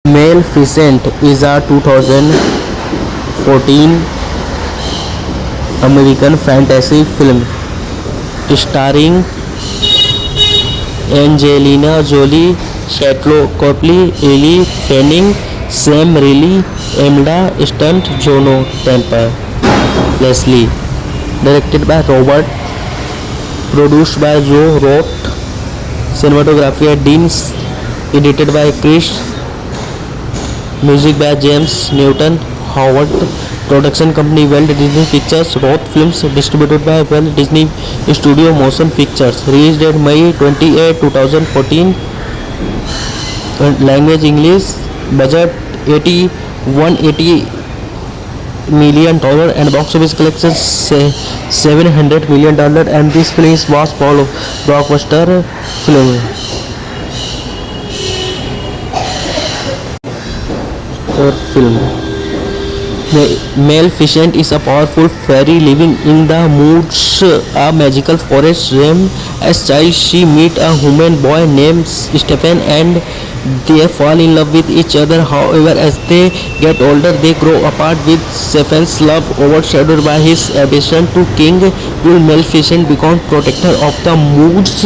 Maleficent is a 2014 American fantasy film starring Angelina Jolie, Charlotte Copley, Elle Fanning, Sam Riley, Emma Stone, Juno Temple, Leslie. Directed by Robert, produced by Joe Roth, cinematography by Dean, edited by Chris, music by James Newton Howard, production company Walt Disney Pictures, Roth Films, distributed by Walt Disney Studio Motion Pictures, released at May 28, 2014, language English, budget $180 million and box office collection $700 million, and this film was blockbuster film. Film. Maleficent is a powerful fairy living in the woods, a magical forest realm. As child, she meets a human boy named Stephen and they fall in love with each other. However, as they get older, they grow apart, with Stephen's love overshadowed by his ambition to king. Will Maleficent become protector of the woods?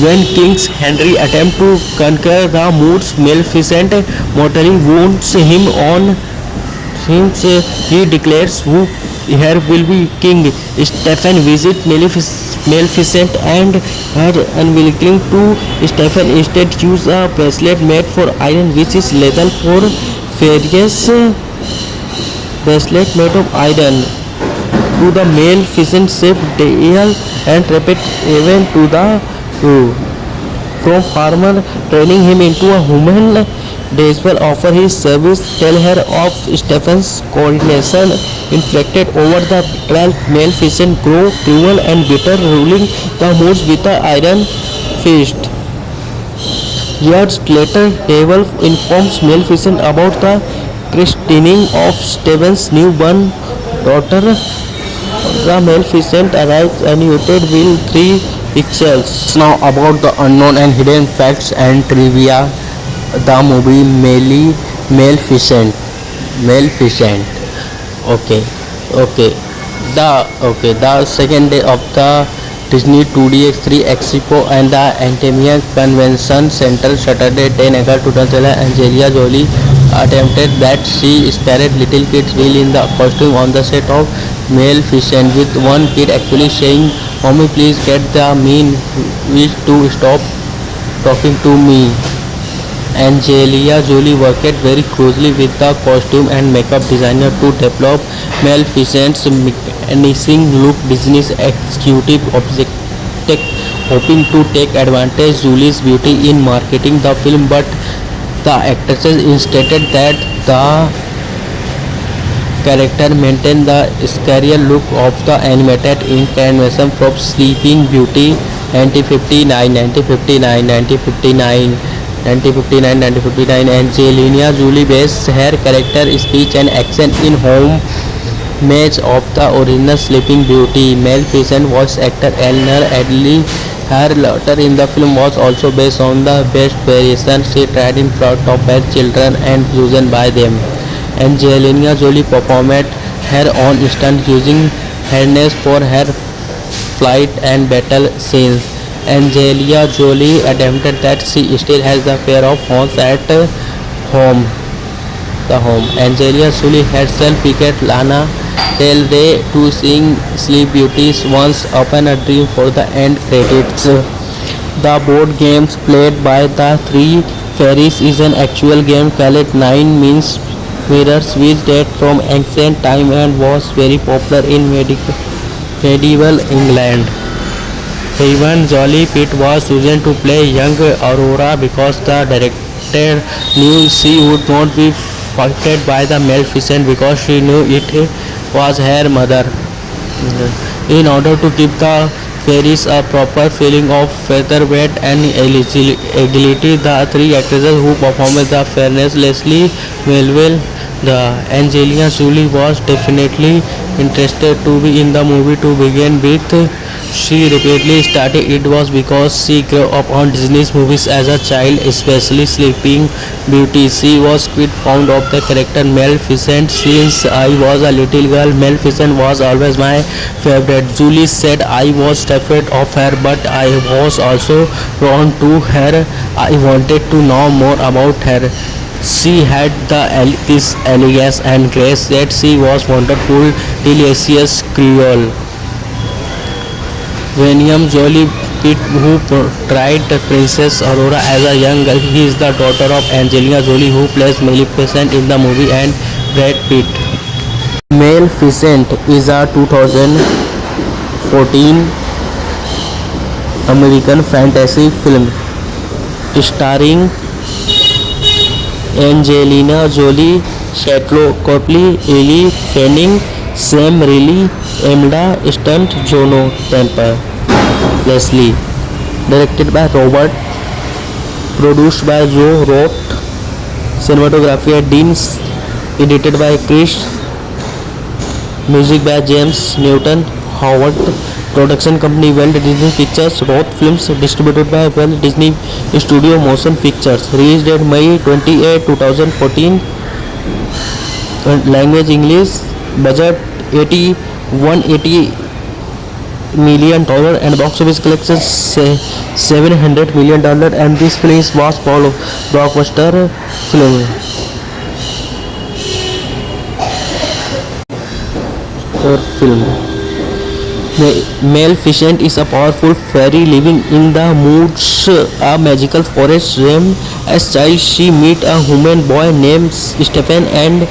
When King Henry attempts to conquer the woods, Maleficent mortally wounds him on since he declares who here will be king. Stephen visits Maleficent and her unwilling to. Stephen instead uses a bracelet made for iron which is lethal for fairies. Bracelet made of iron to the Maleficent ship Dale and rapid even to the from farmer, training him into a human. Despair offer his service, tell her of Stephen's coronation, inflicted over the betrayal. Maleficent grow cruel and bitter, ruling the woods with an iron fist. Years later, Devil informs Maleficent about the christening of Stephen's newborn daughter. The Maleficent arrives united with three pixels. Now about the unknown and hidden facts and trivia. The movie Maleficent. The second day of the Disney 2DX3 Expo and the Antimia Convention Center, Saturday 10 August 2011, Angelina Jolie attempted that she scared little kids while in the costume on the set of Maleficent, with one kid actually saying, "Mommy, please get the mean witch to stop talking to me." Angelina Jolie worked very closely with the costume and makeup designer to develop Maleficent's menacing look. Disney's executive objective hoping to take advantage of Jolie's beauty in marketing the film, but the actress insisted that the character maintained the scarier look of the animated incarnation from Sleeping Beauty. 1959, Angelina Jolie based her character speech and accent in homage of the original Sleeping Beauty. Maleficent voice actor Eleanor Adley, her laughter in the film was also based on the best variation she tried in front of her children and chosen by them. Angelina Jolie performed her own stunt using harness for her flight and battle scenes. Angelina Jolie admitted that she still has the pair of horns at home. Angelina Jolie herself picked Lana Del Rey to sing Sleep Beauty's Once Upon a Dream for the end credits. The board games played by the three fairies is an actual game called Nine Mirrors, which date from ancient time and was very popular in medieval England. Even Jolie Pitt was chosen to play young Aurora because the director knew she would not be affected by the Maleficent because she knew it was her mother. In order to give the fairies a proper feeling of featherweight and agility, the three actresses who performed the fairness Leslie Melville, the Angelina Jolie was definitely interested to be in the movie to begin with. she repeatedly started it was because she grew up on Disney's movies as a child, especially Sleeping Beauty. She was quite fond of the character Maleficent. Since I was a little girl, Maleficent was always my favorite. Julie said I was terrified of her, but I was also drawn to her. I wanted to know more about her. She had this elegance and grace that she was wonderful, delicious Creole. William Jolie Pitt, who portrayed Princess Aurora as a young girl, he is the daughter of Angelina Jolie, who plays Maleficent in the movie, and Brad Pitt. Maleficent is a 2014 American fantasy film starring Angelina Jolie, Charlotte Copley, Elle Fanning, Sam Riley, Emma Stone, Juno Temple, Leslie. Directed by Robert, produced by Joe Roth, cinematography by Dean, edited by Chris, music by James Newton Howard, production company Walt Disney Pictures, Roth Films, distributed by Walt Disney Studio Motion Pictures, released at May 28, 2014, language English, budget $180 million and box office collection $700 million, and this film was blockbuster film. Maleficent is a powerful fairy living in the woods, a magical forest realm. As child, she meets a human boy named Stephen and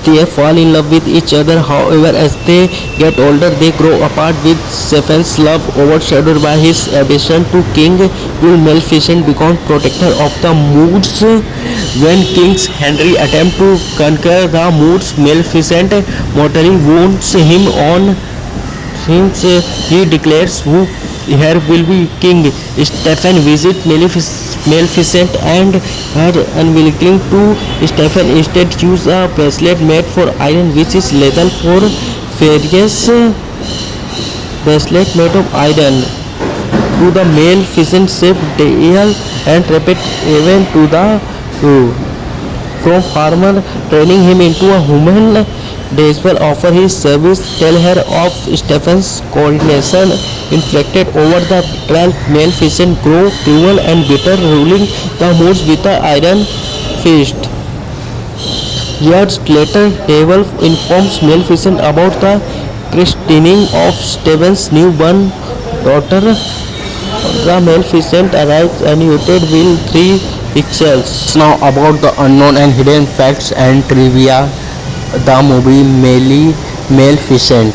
they fall in love with each other. However, as they get older, they grow apart, with Stephen's love overshadowed by his ambition to king. Will Maleficent become protector of the woods? When King Henry attempts to conquer the woods, Maleficent mortally wounds him on since he declares who here will be king. Stephen visits Maleficent and her unwilling to. Stephen instead chooses a bracelet made for iron which is lethal for fairies. Bracelet made of iron to the Maleficent saved Dale and trapped even to the from farmer, training him into a human. Despair offer his service, tell her of Stephen's coronation inflicted over the betrayal. Maleficent grow cruel and bitter, ruling the woods with an iron fist. Years later, Devil informs Maleficent about the christening of Stephen's newborn daughter. The Maleficent arrives united with 3 pixels. Now about the unknown and hidden facts and trivia. The movie Maleficent.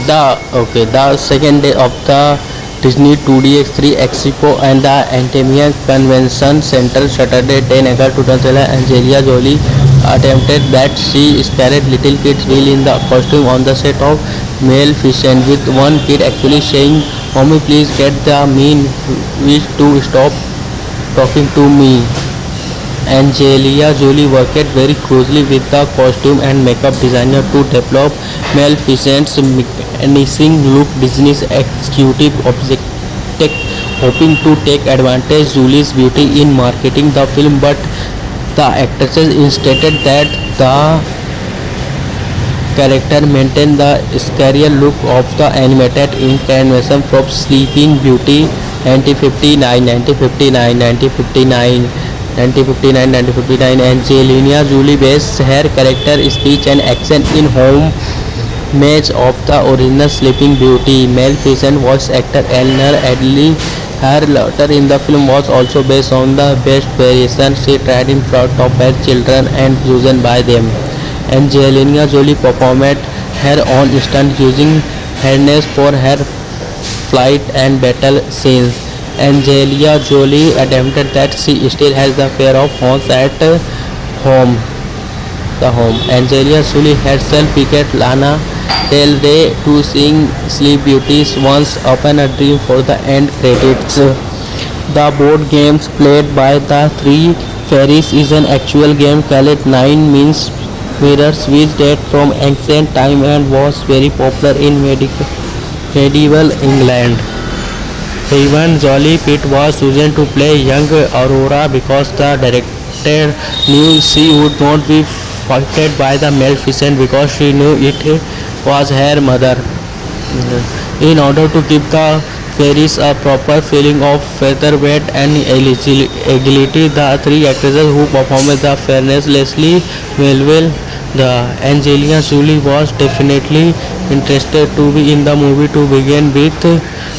The second day of the Disney 2DX3 Expo and the Antimia Convention Center, Saturday 10 August 2011, Angelina Jolie attempted that she scared little kids while in the costume on the set of Maleficent, with one kid actually saying, "Mommy, please get the mean witch to stop talking to me." Angelina Jolie worked very closely with the costume and makeup designer to develop Maleficent's menacing look. Disney's executive objective hoping to take advantage Julie's beauty in marketing the film, but the actress insisted that the character maintained the scarier look of the animated incarnation from Sleeping Beauty 1959. Angelina Jolie based her character speech and accent in homage of the original Sleeping Beauty. Maleficent voice actor Eleanor Adley, her laughter in the film was also based on the best variation she tried in front of her children and chosen by them. Angelina Jolie performed her own stunt using harness for her flight and battle scenes. Angelina Jolie admitted that she still has the pair of horns at home. Angelina Jolie herself picked Lana Del Rey to sing Sleep Beauty's Once Upon a Dream for the end credits. The board games played by the 3 fairies is an actual game called Nine Means mirrors which date from ancient time and was very popular in medieval England. Even Jolie Pitt was chosen to play young Aurora because the director knew she would not be faulted by the Maleficent because she knew it was her mother. In order to give the fairies a proper feeling of featherweight and agility, the three actresses who performed the fairness Leslie Melville, the Angelina Jolie was definitely interested to be in the movie to begin with.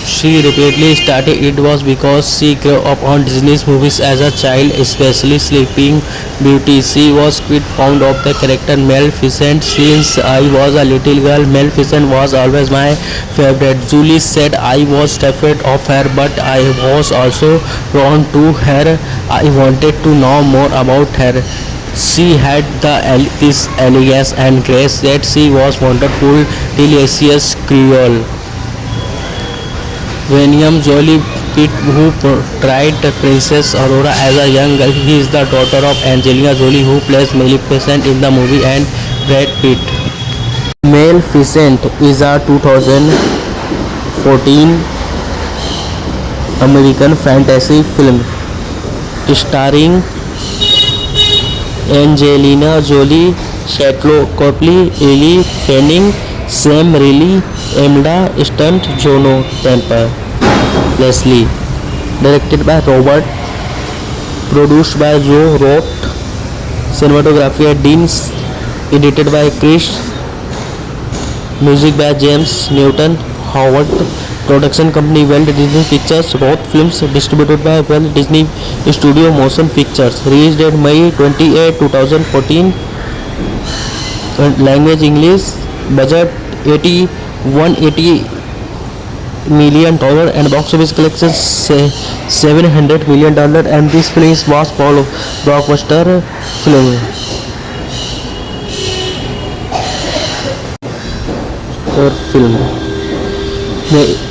She repeatedly started it was because she grew up on Disney's movies as a child, especially Sleeping Beauty. She was quite fond of the character Maleficent. Since I was a little girl, Maleficent was always my favorite. Julie said I was terrified of her, but I was also drawn to her. I wanted to know more about her. She had this elegance and grace that she was wonderful, delicious Creole. William Jolie Pitt, who portrayed Princess Aurora as a young girl, he is the daughter of Angelina Jolie, who plays Maleficent in the movie, and Brad Pitt. Maleficent is a 2014 American fantasy film starring Angelina Jolie, Charlotte Copley, Elle Fanning, Sam Riley, Emma Stone, Juno Temple, Leslie. Directed by Robert, produced by Joe Roth, cinematography by Dean, edited by Chris, music by James Newton Howard, production company Walt Disney Pictures, Roth Films, distributed by Walt Disney Studio Motion Pictures, released at May 28, 2014, language English, budget $180 million and box office collection $700 million, and this film was blockbuster film.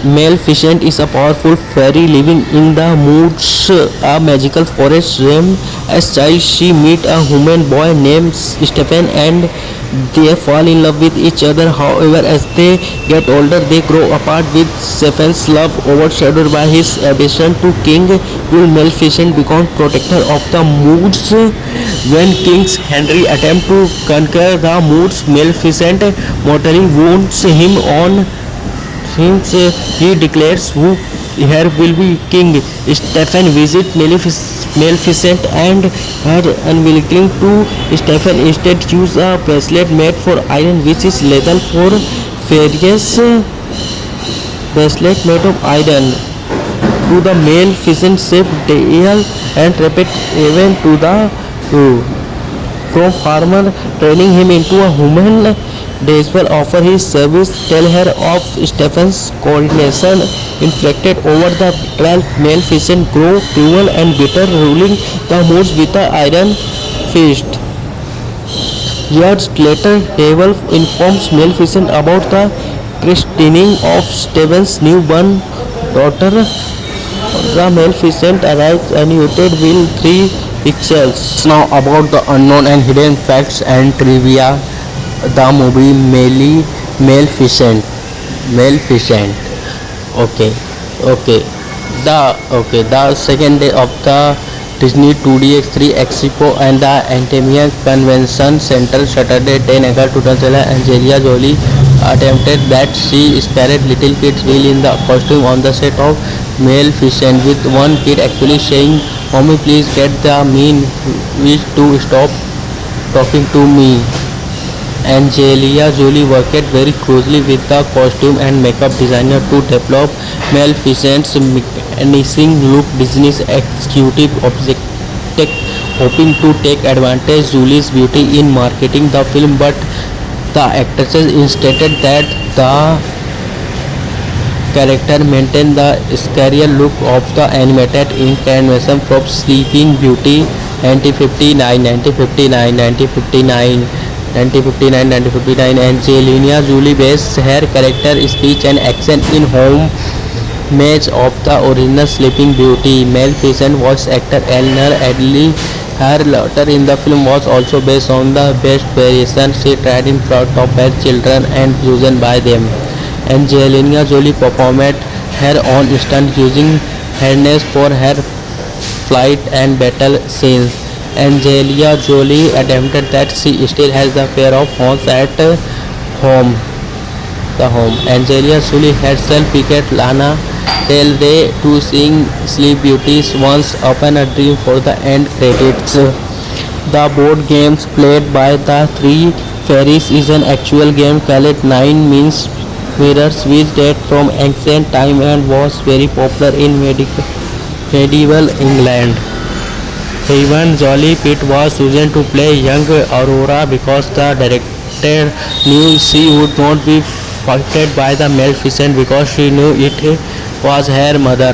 Maleficent is a powerful fairy living in the woods, a magical forest realm. As child, she meets a human boy named Stephen and they fall in love with each other. However, as they get older, they grow apart with Stephen's love overshadowed by his ambition to king. Will Maleficent become protector of the woods? When King Henry attempts to conquer the woods, Maleficent mortally wounds him on since he declares who here will be king. Stephen visits Maleficent and her unwilling to Stephen instead choose a bracelet made for iron which is lethal for fairies. Bracelet made of iron to the Maleficent saved Dale and rapid even to the from farmer training him into a human. Despair offer his service, tell her of Stephen's coordination inflicted over the betrayal. Maleficent grow cruel and bitter, ruling the woods with an iron fist. Years later, Devil informs Maleficent about the christening of Stephen's newborn daughter. The Maleficent arrives animated with 3 pixels. Now about the unknown and hidden facts and trivia. The movie Maleficent. The second day of the Disney 2DX3 Expo and the Antimia Convention Center, Saturday 10 August 2011, Angelina Jolie attempted that she scared little kids while in the costume on the set of Maleficent, with one kid actually saying, "Mommy, please get the mean witch to stop talking to me." Angelina Jolie worked very closely with the costume and makeup designer to develop Maleficent's menacing look. Disney's executive objective hoping to take advantage of Julie's beauty in marketing the film, but the actress insisted that the character maintain the scarier look of the animated incarnation from Sleeping Beauty 1959. Angelina Jolie based her character speech and accent in homage of the original Sleeping Beauty. Maleficent voice actor Eleanor Adley Her laughter in the film was also based on the best variation she tried in front of her children and chosen by them. Angelina Jolie performed her own stunt using harness for her flight and battle scenes. Angelina Jolie attempted that she still has a pair of horns at home. The home. Angelina Jolie herself picked Lana Del Rey to sing Sleep Beauties once upon a dream for the end credits. The board games played by the three fairies is an actual game called Nine Means Mirrors which date from ancient time and was very popular in medieval England. Even Jolie Pitt was chosen to play young Aurora because the director knew she would not be faulted by the Maleficent because she knew it was her mother.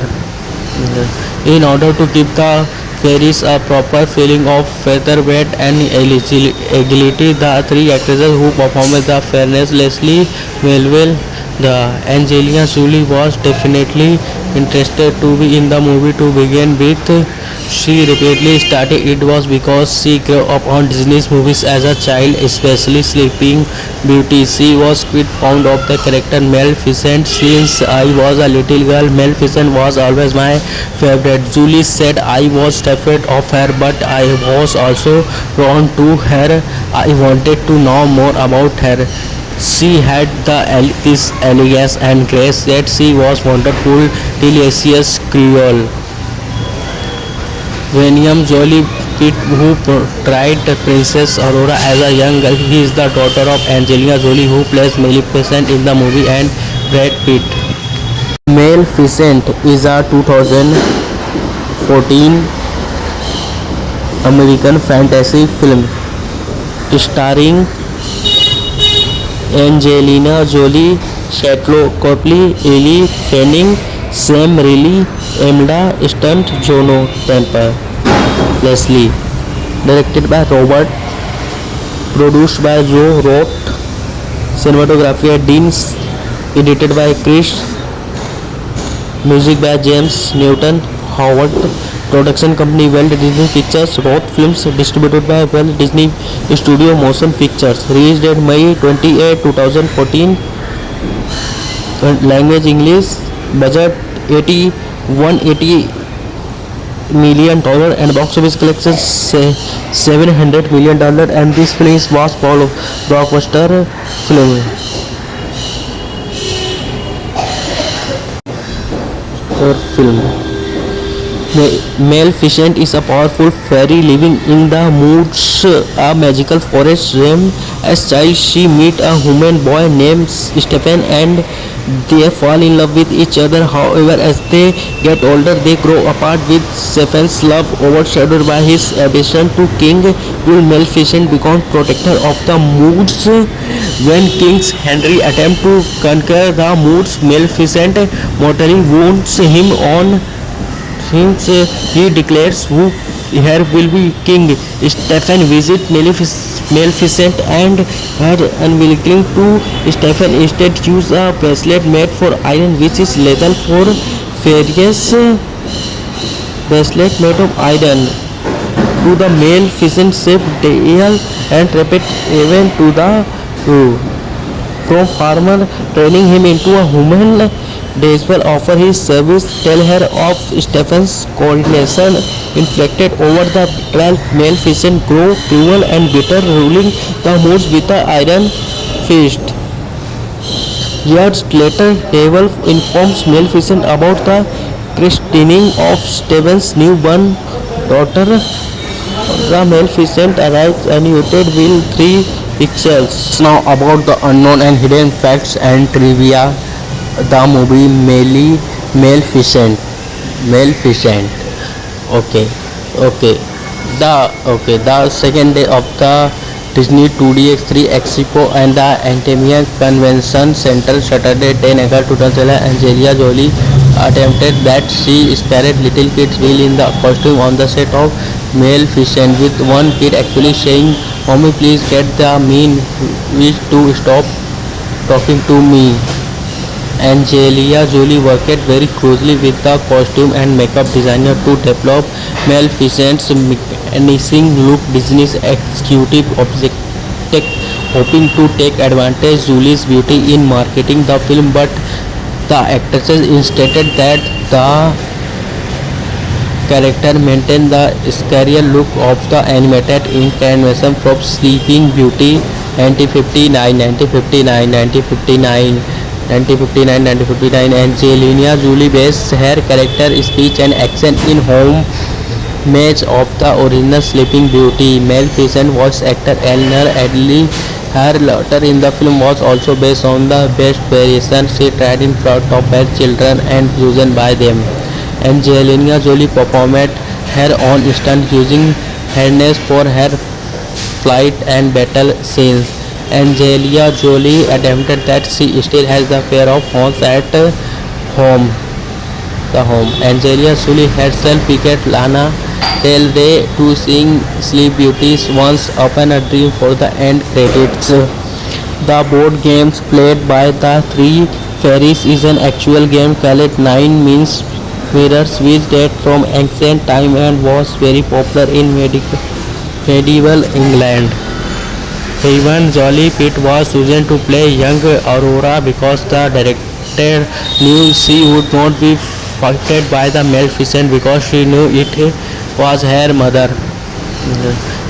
In order to give the fairies a proper feeling of feather weight and agility, the three actresses who performed the fairness Leslie Melville, the Angelina Jolie was definitely interested to be in the movie to begin with. She repeatedly started it was because she grew up on Disney's movies as a child, especially Sleeping Beauty. She was quite fond of the character Maleficent. Since I was a little girl, Maleficent was always my favorite. Julie said I was terrified of her, but I was also drawn to her. I wanted to know more about her. She had this elegance and grace, yet she was wonderful, delicious Creole. William Jolie Pitt, who portrayed Princess Aurora as a young girl, he is the daughter of Angelina Jolie, who plays Maleficent in the movie, and Brad Pitt. Maleficent is a 2014 American fantasy film starring Angelina Jolie, Charlotte Copley, Elle Fanning, Sam Riley, Emma Stunt, Juno Temple, Leslie. Directed by Robert, produced by Joe Roth, cinematography by Dean, edited by Chris, music by James Newton Howard, production company Walt Disney Pictures, Roth Films, distributed by Walt Disney Studio Motion Pictures, released on May 28, 2014, language English, budget $180 million and box office collection $700 million, and this film was blockbuster film. Maleficent is a powerful fairy living in the woods, a magical forest realm. As child, she meets a human boy named Stephen and they fall in love with each other. However, as they get older, they grow apart with Stephen's love overshadowed by his ambition to King Will. Maleficent becomes protector of the woods. When King Henry attempts to conquer the woods, Maleficent mortally wounds him on since he declares who here will be king. Stephen visits Maleficent and her unwilling to Stephen instead choose a bracelet made for iron which is lethal for fairies. Bracelet made of iron to the Maleficent saved Dale and rapid even to the from farmer training him into a human. Daisbell offer his service, tell her of Stephen's coronation inflicted over the betrayal. Maleficent grow cruel and bitter, ruling the woods with an iron fist. Years later, Devil informs Maleficent about the christening of Stephen's newborn daughter. The Maleficent arrives animated with 3 pixels. Now about the unknown and hidden facts and trivia. The movie Maleficent. The second day of the Disney 2DX3 Expo and the Antimia Convention Center, Saturday 10 August 2011, Angelina Jolie attempted that she spared little kids while in the costume on the set of Maleficent, with one kid actually saying, "Mommy, please get the mean witch to stop talking to me." Angelina Jolie worked very closely with the costume and makeup designer to develop Maleficent's menacing look. Disney's executive objective hoping to take advantage Julie's beauty in marketing the film, but the actress insisted that the character maintained the scarier look of the animated incarnation from Sleeping Beauty. 1959, 1959, 1959, 1959, 1959. Angelina Jolie based her character speech and accent in homage of the original Sleeping Beauty. Maleficent voice actor Eleanor Adley. Her laughter in the film was also based on the best variation she tried in front of her children and chosen by them. Angelina Jolie performed her own stunt using harness for her flight and battle scenes. Angelina Jolie admitted that she still has the fear of horns at home. Angelina Jolie herself picked Lana Del Rey to sing Sleep Beauty's Once Upon a Dream for the end credits. The board games played by the three fairies is an actual game called Nine Means Mirrors, which date from ancient time and was very popular in medieval England. Even Jolie Pitt was chosen to play young Aurora because the director knew she would not be affected by the Maleficent because she knew it was her mother.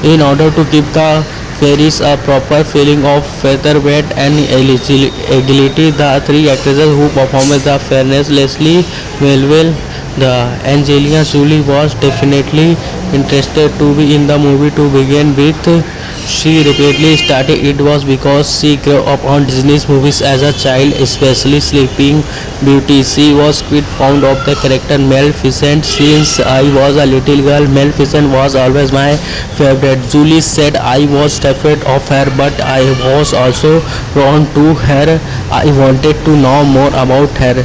In order to give the fairies a proper feeling of feather weight and agility, the three actresses who performed the fairness Leslie Melville, the Angelina Jolie was definitely interested to be in the movie to begin with. She repeatedly started it was because she grew up on Disney's movies as a child, especially Sleeping Beauty. She was quite fond of the character Maleficent. Since I was a little girl, Maleficent was always my favorite. Julie said I was terrified of her, but I was also drawn to her. I wanted to know more about her.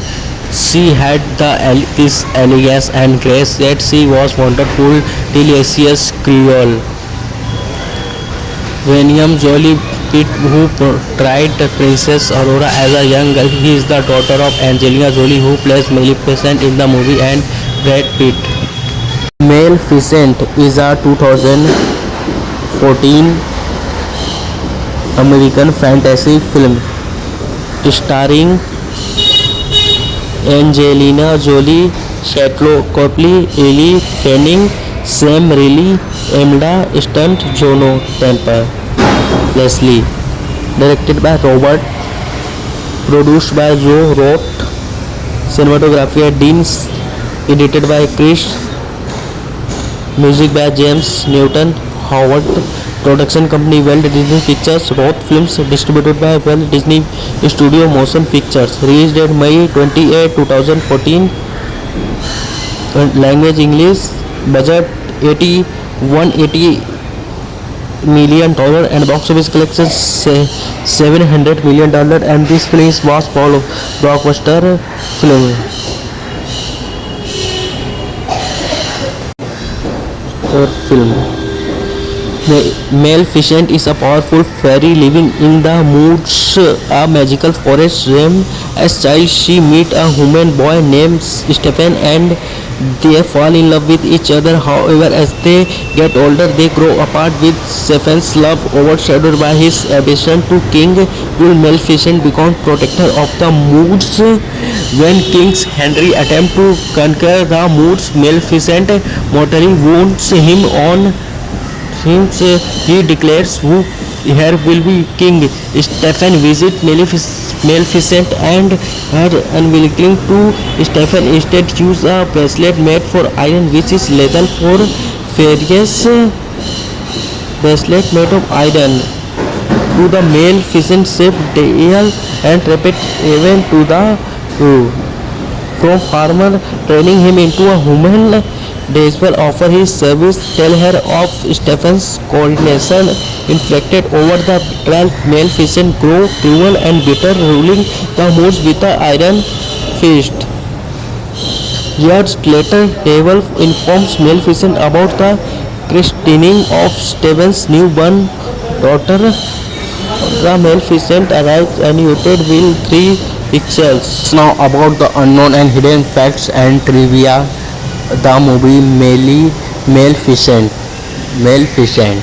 She had this elegance and grace, yet she was wonderful, delicious Creole. William Jolie Pitt, who portrayed Princess Aurora as a young girl, he is the daughter of Angelina Jolie, who plays Maleficent in the movie, and Brad Pitt. Maleficent is a 2014 American fantasy film starring Angelina Jolie, Charlotte Copley, Elle Fanning, Sam Riley, Emma Stone, Juno Temple, Leslie. Directed by Robert, produced by Joe Roth, cinematography by Dean, edited by Chris, music by James Newton Howard, production company Walt Disney Pictures, Roth Films, distributed by Walt Disney Studio Motion Pictures, released date May 28, 2014, language English, budget $180 million and box office collection $700 million, and this film was blockbuster film. Maleficent is a powerful fairy living in the woods, a magical forest realm. As child, she meets a human boy named Stephen and they fall in love with each other. However, as they get older, they grow apart with Stephen's love overshadowed by his ambition to King Will. Maleficent becomes protector of the woods. When King Henry attempts to conquer the woods, Maleficent mortally wounds him on since he declares who here will be king. Stephen visits Maleficent and her unwilling to Stephen instead use a bracelet made for iron which is lethal for fairies. Bracelet made of iron to the Maleficent saved Dale and rapid even to the from farmer training him into a human. Despair offer his service, tell her of Stephen's coronation inflicted over the betrayal. Maleficent grow cruel and bitter, ruling the woods with an iron fist. Years later, Devil informs Maleficent about the christening of Stephen's newborn daughter. The Maleficent arrives and united will three Pictures. Now about the unknown and hidden facts and trivia. The movie Maleficent. Maleficent.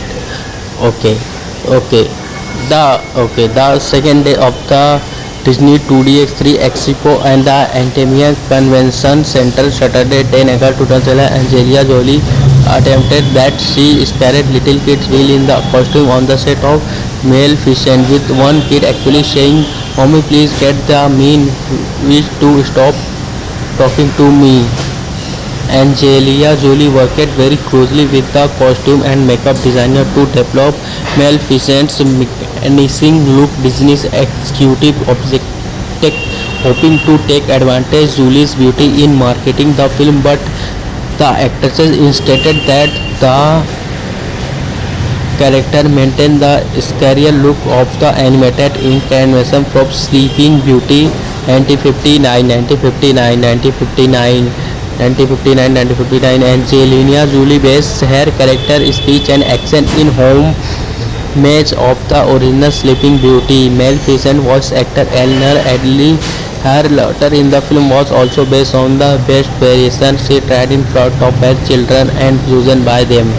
Okay. Okay. The second day of the Disney 2DX3 Expo and the Antimia Convention Center Saturday 10 August 2011. Angelina Jolie attempted that she scared little kids while in the costume on the set of Maleficent, with one kid actually saying, "Mommy, please get the mean witch to stop talking to me." Angelina Jolie worked very closely with the costume and makeup designer to develop Maleficent's menacing look. Disney's executive objective hoping to take advantage Julie's beauty in marketing the film, but the actress insisted that the character maintained the scarier look of the animated incarnation from Sleeping Beauty 1959. 1959. Angelina Jolie based her character speech and accent in homage of the original Sleeping Beauty. Maleficent voice actor Eleanor Adley. Her laughter in the film was also based on the best variation she tried in front of her children and chosen by them.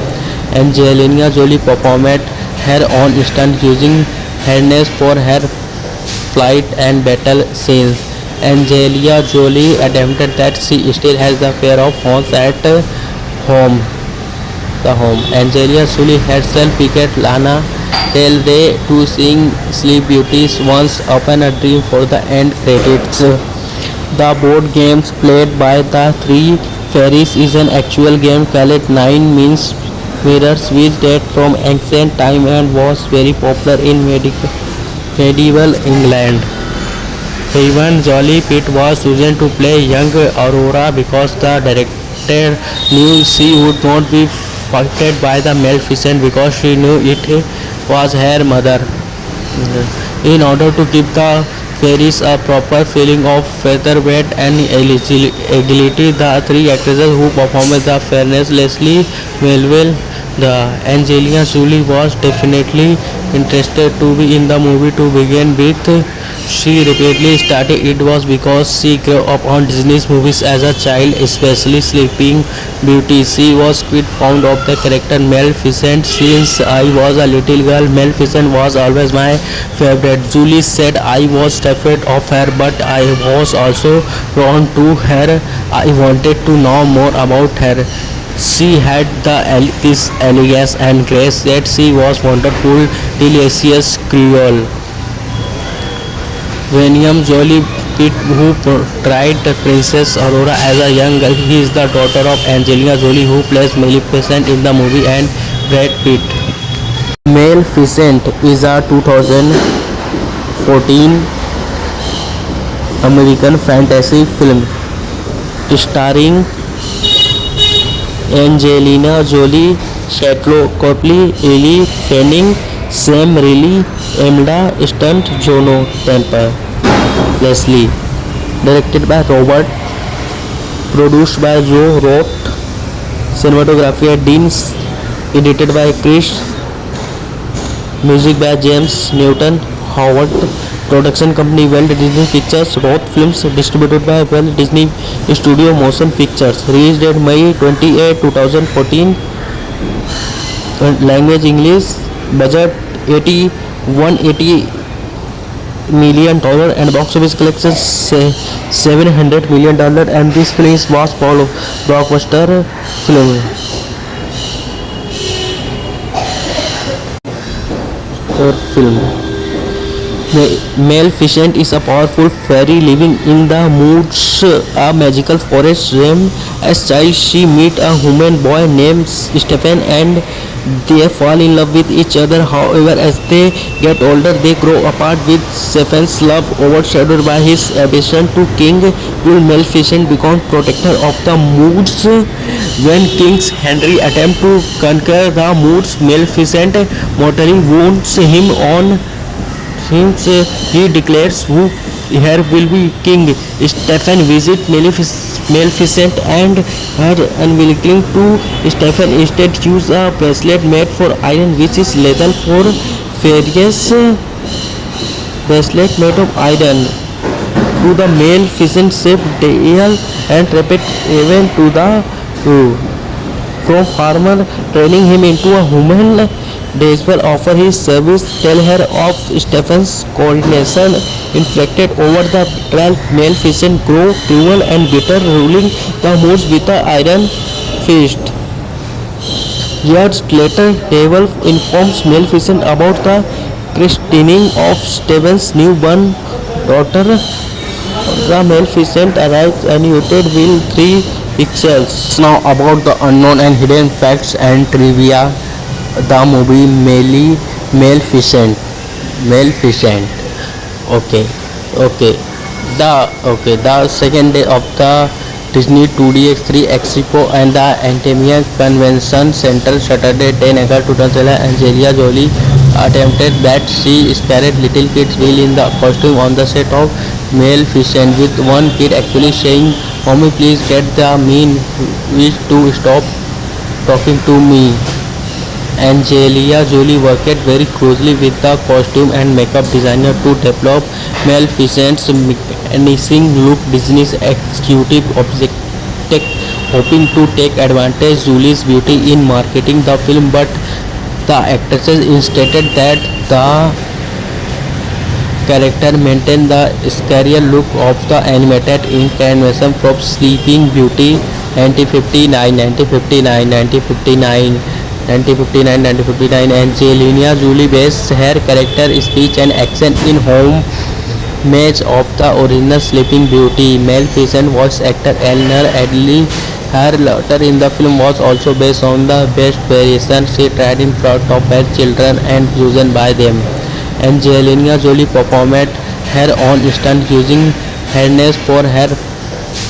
Angelina Jolie performed her own stunt using harness for her flight and battle scenes. Angelina Jolie admitted that she still has the fear of horns at home. Angelina Jolie herself picked Lana Del Rey to sing Sleep Beauties once upon a dream for the end credits. The board games played by the three fairies is an actual game called Nine Means Mirrors, which date from ancient time and was very popular in medieval England. Even Jolie Pitt was chosen to play young Aurora because the director knew she would not be affected by the Maleficent because she knew it was her mother. In order to give the fairies a proper feeling of featherweight and agility, the three actresses who performed the fairness Leslie Melville, the Angelina Jolie was definitely interested to be in the movie to begin with. She repeatedly stated it was because she grew up on Disney's movies as a child, especially Sleeping Beauty. She was quite fond of the character Maleficent. Since I was a little girl, Maleficent was always my favorite. Julie said, "I was terrified of her, but I was also drawn to her. I wanted to know more about her. She had this elegance and grace that she was wonderful, delicious Creole." William Jolie Pitt, who portrayed Princess Aurora as a young girl, he is the daughter of Angelina Jolie, who plays Maleficent in the movie, and Brad Pitt. Maleficent is a 2014 American fantasy film starring Angelina Jolie, Shatlo Copley, Ellie Fanning, Sam Riley, Emma Stunt, Juno Temple, Leslie. Directed by Robert, produced by Joe Roth, cinematography by Dean, edited by Chris, music by James Newton Howard, production company Walt Disney Pictures, Roth Films, distributed by Walt Disney Studio Motion Pictures, released at May 28, 2014, language English, budget $180 million and box office collection $700 million, and this film was blockbuster film. Maleficent is a powerful fairy living in the woods, a magical forest realm. As child, she meets a human boy named Stephen and they fall in love with each other. However, as they get older, they grow apart, with Stephen's love overshadowed by his ambition to King Will. Maleficent becomes protector of the woods. When King Henry attempts to conquer the woods, Maleficent mortally wounds him on since he declares who here will be king. Stephen visits Maleficent and her unwilling to Stephen instead chooses a bracelet made for iron which is lethal for fairies. Bracelet made of iron. to the Maleficent ship Dale and Trapet even to the from farmer, training him into a human. Daswell offer his service, tell her of Stephen's coronation, inflicted over the betrayal. Maleficent grow cruel and bitter, ruling the moods with an iron fist. Years later, Devil informs Maleficent about the christening of Stephen's newborn daughter. The Maleficent arrives animated with three pictures. Now about the unknown and hidden facts and trivia. The movie Maleficent. Maleficent. Okay. Okay. The second day of the Disney 2DX3 Expo and the Antimia Convention Center Saturday 10 August 2011. Angelina Jolie attempted that she scared little kids while in the costume on the set of Maleficent, with one kid actually saying, "Mommy, please get the mean witch to stop talking to me." Angelina Jolie worked very closely with the costume and makeup designer to develop Maleficent's menacing look. Disney's executive objective hoping to take advantage Julie's beauty in marketing the film, but the actress insisted that the character maintained the scarier look of the animated incarnation from Sleeping Beauty. 1959. Angelina Jolie based her character speech and accent in homage of the original Sleeping Beauty. Maleficent voice actor Eleanor Adley. Her laughter in the film was also based on the best variation she tried in front of her children and chosen by them. Angelina Jolie performed her own stunt using harness for her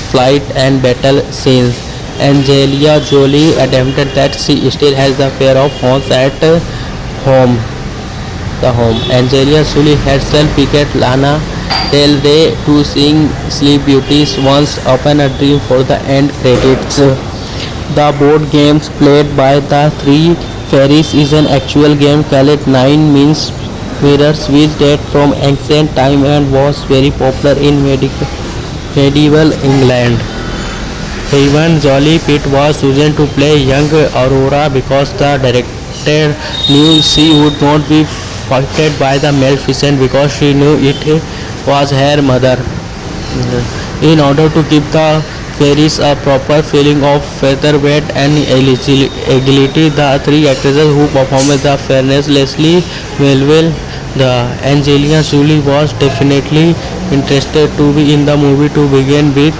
flight and battle scenes. Angelina Jolie admitted that she still has the pair of horns at home. Angelina Jolie herself picked Lana Del Rey to sing Sleep Beauty's Once Upon a Dream for the end credits. The board games played by the three fairies is an actual game called Nine Means Mirrors, which date from ancient time and was very popular in medieval England. Even Jolie Pitt was chosen to play young Aurora because the director knew she would not be affected by the Maleficent because she knew it was her mother. In order to give the fairies a proper feeling of feather weight and agility, the three actresses who performed the fairness Leslie Melville. The Angelina Jolie was definitely interested to be in the movie to begin with.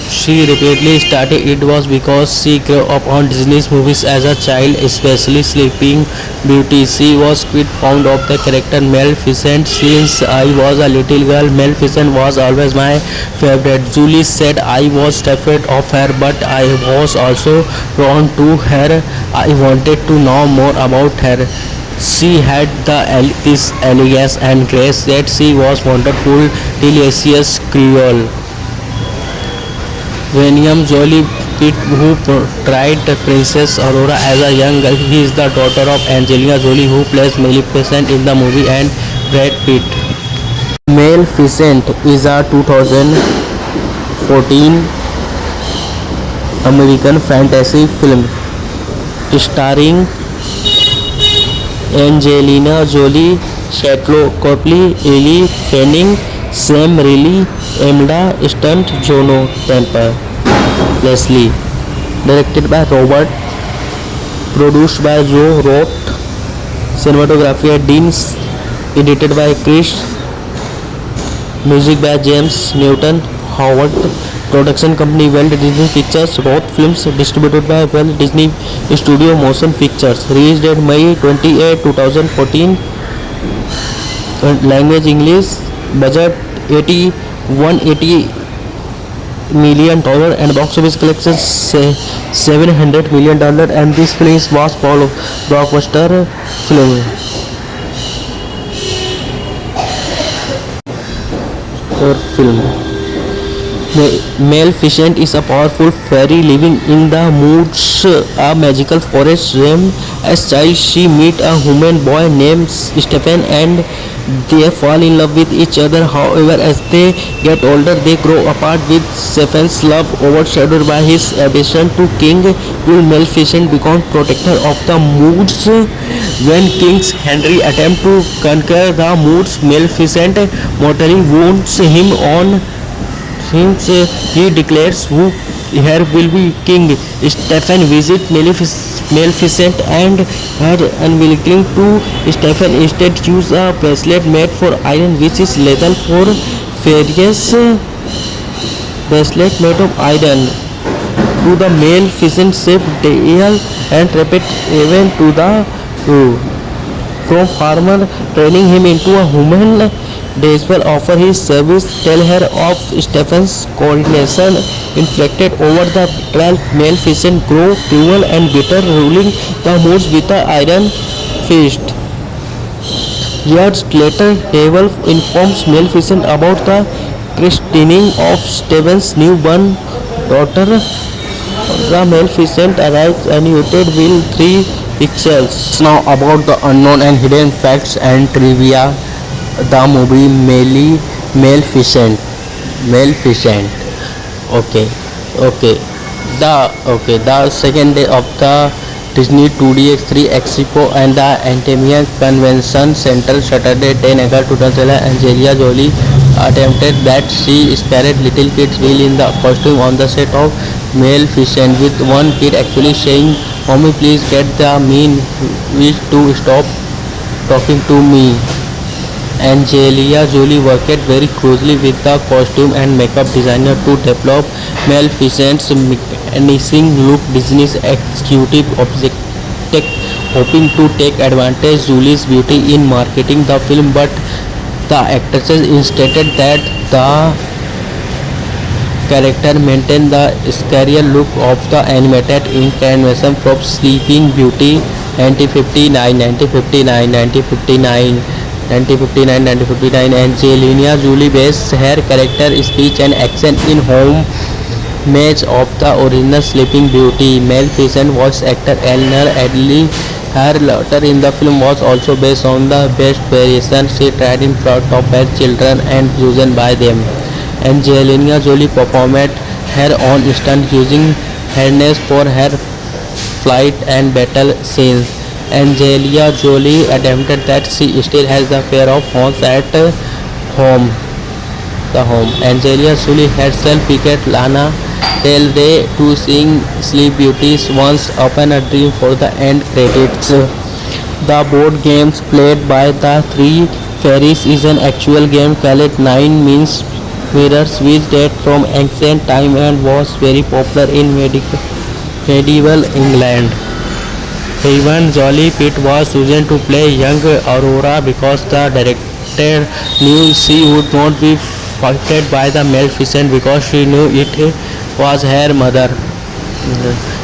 She repeatedly started it was because she grew up on Disney's movies as a child, especially Sleeping Beauty. She was quite fond of the character Maleficent. Since I was a little girl, Maleficent was always my favorite. Julie said, "I was terrified of her, but I was also drawn to her. I wanted to know more about her. She had this elegance and grace that she was wonderful, delicious Creole." William Jolie Pitt, who portrayed Princess Aurora as a young girl, he is the daughter of Angelina Jolie, who plays Maleficent in the movie, and Brad Pitt. Maleficent is a 2014 American fantasy film starring Angelina Jolie, Charlotte Copley, Elle Fanning, Sam Riley, Emma Stone, Juno Temple, Leslie. Directed by Robert, produced by Joe Roth, cinematography by Dean, edited by Chris, music by James Newton Howard, production company Walt Disney Pictures, Roth Films, distributed by Walt Disney Studio Motion Pictures, released at May 28, 2014, language English, budget $180 million and box office collection $700 million, and this film was blockbuster film. Maleficent is a powerful fairy living in the woods, a magical forest realm. As child, she met a human boy named Stephen and They fall in love with each other. However, as they get older, they grow apart, with Stefan's love overshadowed by his ambition to king. Will Maleficent become protector of the moods? When King Henry attempts to conquer the moods, Maleficent mortally wounds him on since he declares who here will be king. Stefan visits Maleficent and her unwilling to Stefan instead choose a bracelet made for iron which is lethal for various bracelet made of iron to the Maleficent ship Dale and repeat even to the from farmer training him into a human. Despel offer his service, tell her of Stefan's coordination inflicted over the betrayal. Maleficent grow cruel and bitter, ruling the moods with an iron fist. Years later, Devil informs Maleficent about the christening of Stefan's newborn daughter. The Maleficent arrives united will 3 pixels. Now about the unknown and hidden facts and trivia. The movie Maleficent. Maleficent. Okay. Okay. The second day of the Disney 2DX3 Expo and the Antimia Convention Center, Saturday 10 August 2011, Angelina Jolie attempted that she scared little kids while in the costume on the set of Maleficent, with one kid actually saying, "Mommy, please get the mean witch to stop talking to me." Angelina Jolie worked very closely with the costume and makeup designer to develop Maleficent's menacing look. Disney's executive objective hoping to take advantage Julie's beauty in marketing the film, but the actress insisted that the character maintained the scarier look of the animated incarnation from Sleeping Beauty. 1959, 1959, 1959. 1959, 1959, Angelina Jolie based her character speech and accent in homage of the original Sleeping Beauty. Maleficent voice actor Eleanor Adley. Her laughter in the film was also based on the best variation she tried in front of her children and chosen by them. Angelina Jolie performed her own stunt using harness for her flight and battle scenes. Angelina Jolie admitted that she still has a pair of horns at home. Angelina Jolie herself picked Lana Del Rey to sing Sleep Beauty's Once Upon a Dream for the end credits. The board games played by the three fairies is an actual game called Nine Means Mirrors, which date from ancient time and was very popular in medieval England. Even Jolie Pitt was chosen to play young Aurora because the director knew she would not be affected by the Maleficent because she knew it was her mother.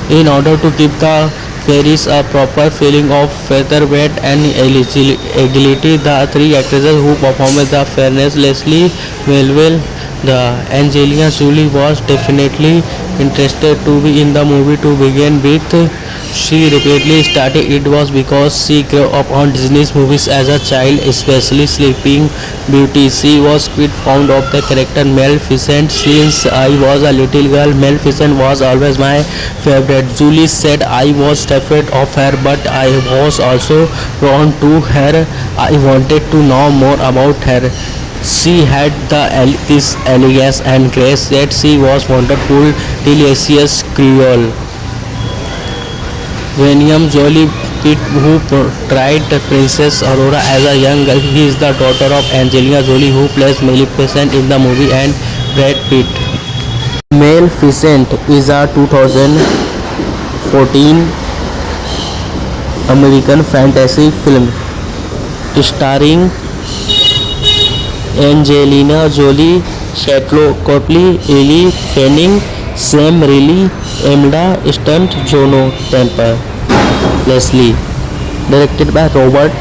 In order to give the fairies a proper feeling of featherweight and agility, the three actresses who performed the fairness Leslie Melville, the Angelina Jolie was definitely interested to be in the movie to begin with. She repeatedly stated it was because she grew up on Disney's movies as a child, especially Sleeping Beauty. She was quite fond of the character Maleficent. Since I was a little girl, Maleficent was always my favorite. Julie said, "I was terrified of her, but I was also drawn to her. I wanted to know more about her. She had this elegance and grace, yet she was wonderful, delicious, cruel." William Jolie Pitt, who portrayed Princess Aurora as a young girl, he is the daughter of Angelina Jolie, who plays Maleficent in the movie, and Brad Pitt. Maleficent is a 2014 American fantasy film starring Angelina Jolie, Charlotte Copley, Elle Fanning, Sam Riley, Emma Stone, Juno Temple, Leslie. Directed by Robert,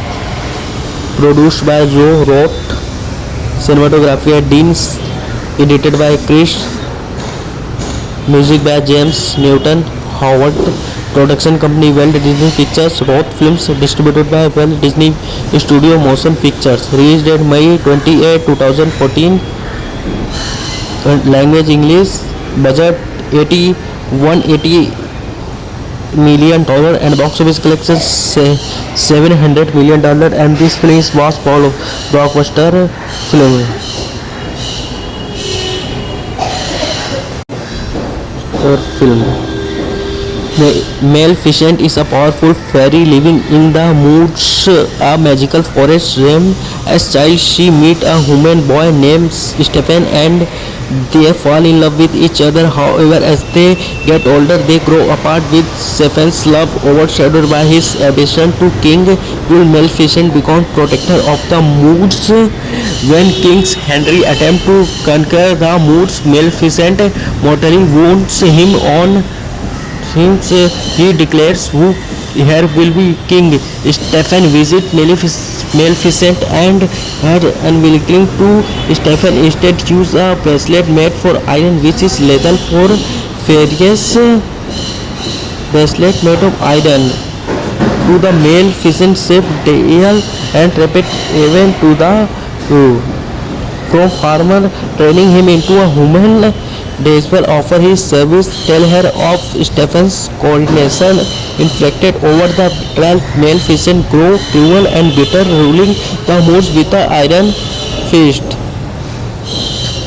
produced by Joe Roth, cinematography by Dean, edited by Chris, music by James Newton Howard. Production company Walt Disney Pictures. Both films distributed by Walt Disney Studio Motion Pictures. Released date May 28, 2014. Language English. Budget 180 million dollar and box office collection $700 million, and this film was blockbuster film. Film. Maleficent is a powerful fairy living in the woods, a magical forest realm. As child, she meets a human boy named Stephen and they fall in love with each other. However, as they get older, they grow apart, with Stephen's love overshadowed by his ambition to king. Will Maleficent become protector of the woods? When King Henry attempts to conquer the woods, Maleficent mortally wounds him on. Since he declares who here will be king, Stephen visits Maleficent and her unwilling to Stephen instead choose a bracelet made for iron which is lethal for furious. Bracelet made of iron to the Maleficent saved Dale and trapped even to the from farmer, training him into a human. Daisbel offer his service, tell her of Stephen's coordination inflicted over the betrayal. Maleficent grow cruel and bitter, ruling the woods with an iron fist.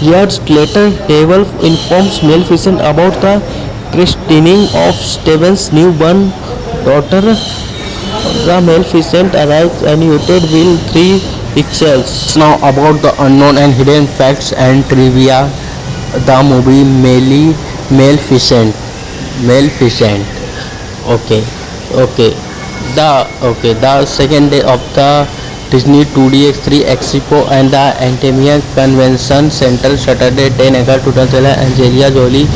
Years later, Devil informs Maleficent about the christening of Stephen's newborn daughter. The Maleficent arrives animated with 3 pixels. Now about the unknown and hidden facts and trivia. The movie Maleficent. The second day of the Disney 2DX3 Expo and the Antimia Convention Center, Saturday 10 August 2011. Angelina Jolie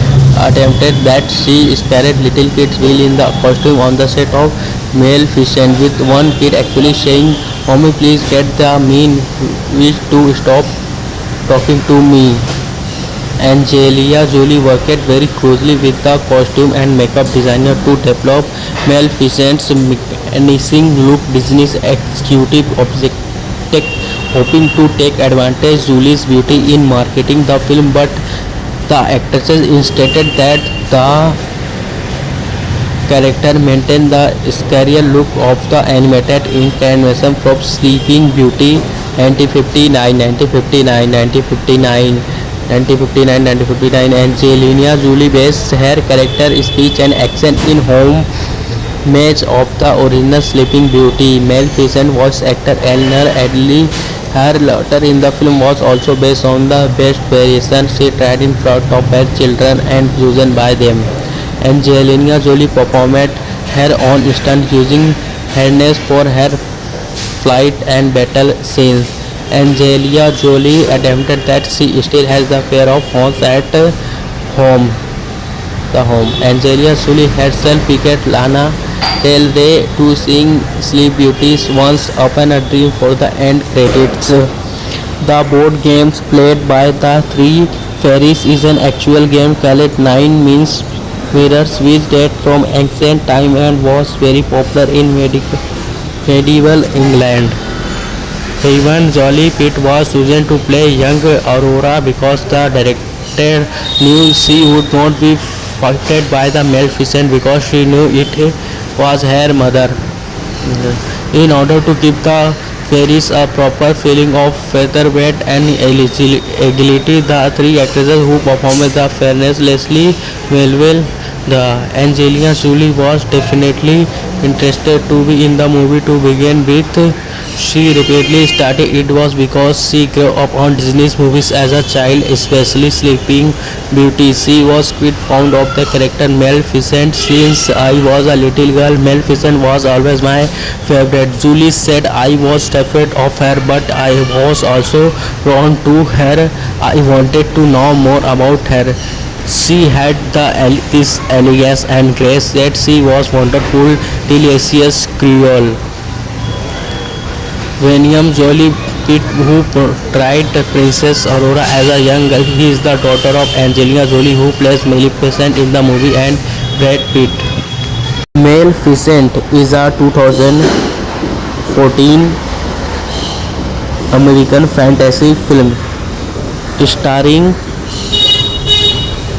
attempted that she scared little kids while in the costume on the set of Maleficent, with one kid actually saying, "Mommy, please get the mean witch to stop talking to me." Angelina Jolie worked very closely with the costume and makeup designer to develop Maleficent's menacing look. Disney's executive objective hoping to take advantage Julie's beauty in marketing the film, but the actress insisted that the character maintain the scarier look of the animated incarnation from Sleeping Beauty. 1959. Angelina Jolie based her character speech and accent in homage of the original Sleeping Beauty. Maleficent voice actor Eleanor Adley. Her laughter in the film was also based on the best variation she tried in front of her children and chosen by them. Angelina Jolie performed her own stunt using harness for her flight and battle scenes. Angelina Jolie admitted that she still has the pair of horns at home. Angelina Jolie herself picked Lana Del Rey to sing Sleep Beauty's Once Upon a Dream for the end credits. The board games played by the 3 fairies is an actual game called Nine Mirrors, which dates from ancient time and was very popular in medieval England. Evan Jolie Pitt was chosen to play young Aurora because the director knew she would not be affected by the Maleficent because she knew it was her mother. In order to give the fairies a proper feeling of featherweight and agility, the 3 actresses who performed the fairness Leslie Melville. The Angelina Jolie was definitely interested to be in the movie to begin with. She repeatedly stated it was because she grew up on Disney's movies as a child, especially Sleeping Beauty. She was quite fond of the character Maleficent. Since I was a little girl, Maleficent was always my favorite. Julie said, "I was terrified of her, but I was also drawn to her. I wanted to know more about her. She had this elegance and grace, yet she was wonderful, delicious, cruel." William Jolie Pitt, who portrayed Princess Aurora as a young girl, he is the daughter of Angelina Jolie, who plays Maleficent in the movie, and Brad Pitt. Maleficent is a 2014 American fantasy film starring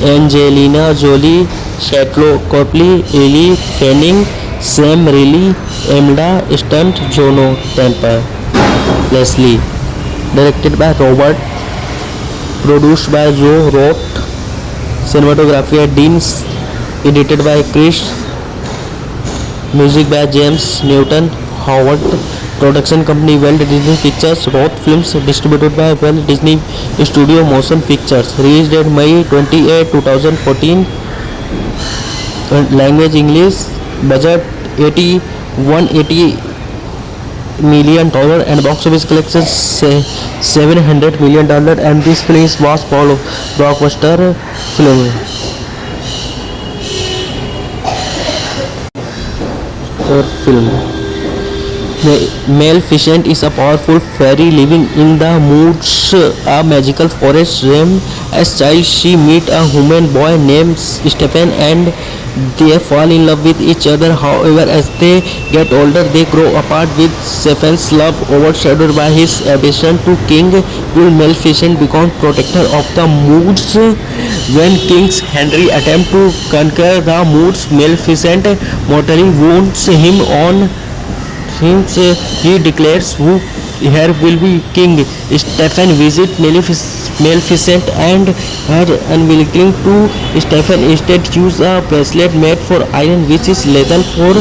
Angelina Jolie, Charlotte Copley, Elle Fanning, Sam Riley, Emma Stone, Juno Temple, Leslie. Directed by Robert, produced by Joe Roth, cinematography by Dean, edited by Chris, music by James Newton Howard, production company Walt Disney Pictures, Roth Films, distributed by Walt Disney Studio Motion Pictures, released at May 28, 2014, language English, budget $180 million and box office collection $700 million, and this film was Paul blockbuster film. Film. Maleficent is a powerful fairy living in the woods, a magical forest realm. As child, she meets a human boy named Stephen and they fall in love with each other. However, as they get older, they grow apart, with Stephen's love overshadowed by his ambition to king. Will Maleficent become protector of the woods? When King Henry attempts to conquer the woods, Maleficent mortally wounds him on since he declares who here will be king. Stephen visits Maleficent and her unwilling to Stephen instead use a bracelet made for iron which is lethal for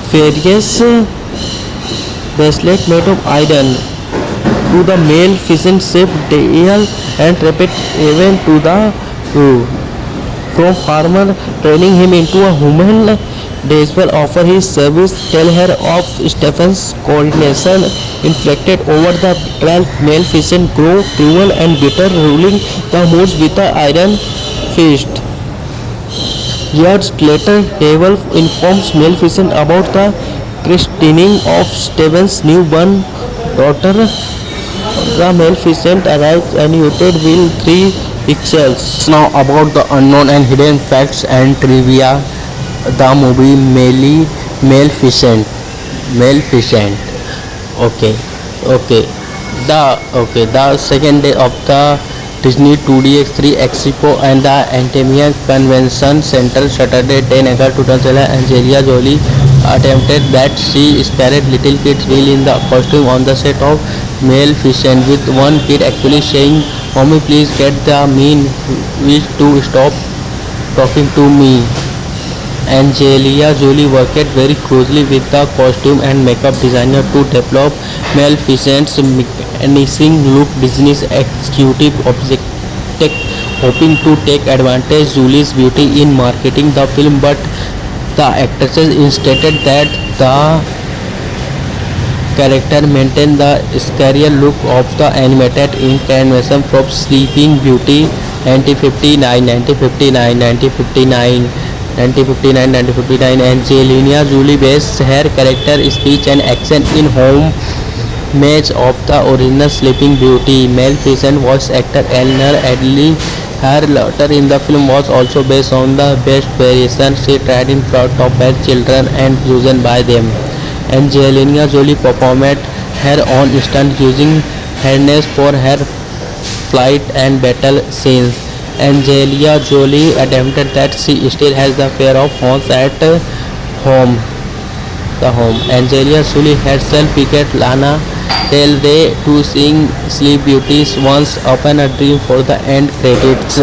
furious bracelet made of iron to the Maleficent save Dale and rapid even to the from farmer training him into a human. Daisbell offer his service, tell her of Stephen's coronation inflicted over the betrayal. Maleficent grow cruel and bitter, ruling the woods with an iron fist. Years later, Devil informs Maleficent about the christening of Stephen's newborn daughter. The Maleficent arrives united with three pixels. Now about the unknown and hidden facts and trivia. The movie Maleficent. The second day of the Disney 2DX3 Expo and the Antimia Convention Center, Saturday 10 August 2011, Angelina Jolie attempted that she scared little kids while in the costume on the set of Maleficent, with one kid actually saying, "Mommy, please get the mean witch to stop talking to me." Angelina Jolie worked very closely with the costume and makeup designer to develop Maleficent's menacing look. Disney's executive objective hoping to take advantage Julie's beauty in marketing the film, but the actress insisted that the character maintain the scarier look of the animated incarnation from Sleeping Beauty. 1959, Angelina Jolie based her character speech and action in homage of the original Sleeping Beauty. Maleficent voice actor Eleanor Adley, her laughter in the film was also based on the best variation she tried in front of her children and chosen by them. Angelina Jolie performed her own stunt using harness for her flight and battle scenes. Angelina Jolie admitted that she still has the fear of horns at home. Angelina Jolie herself picked Lana Del Rey to sing Sleep Beauty's Once Upon a Dream for the end credits.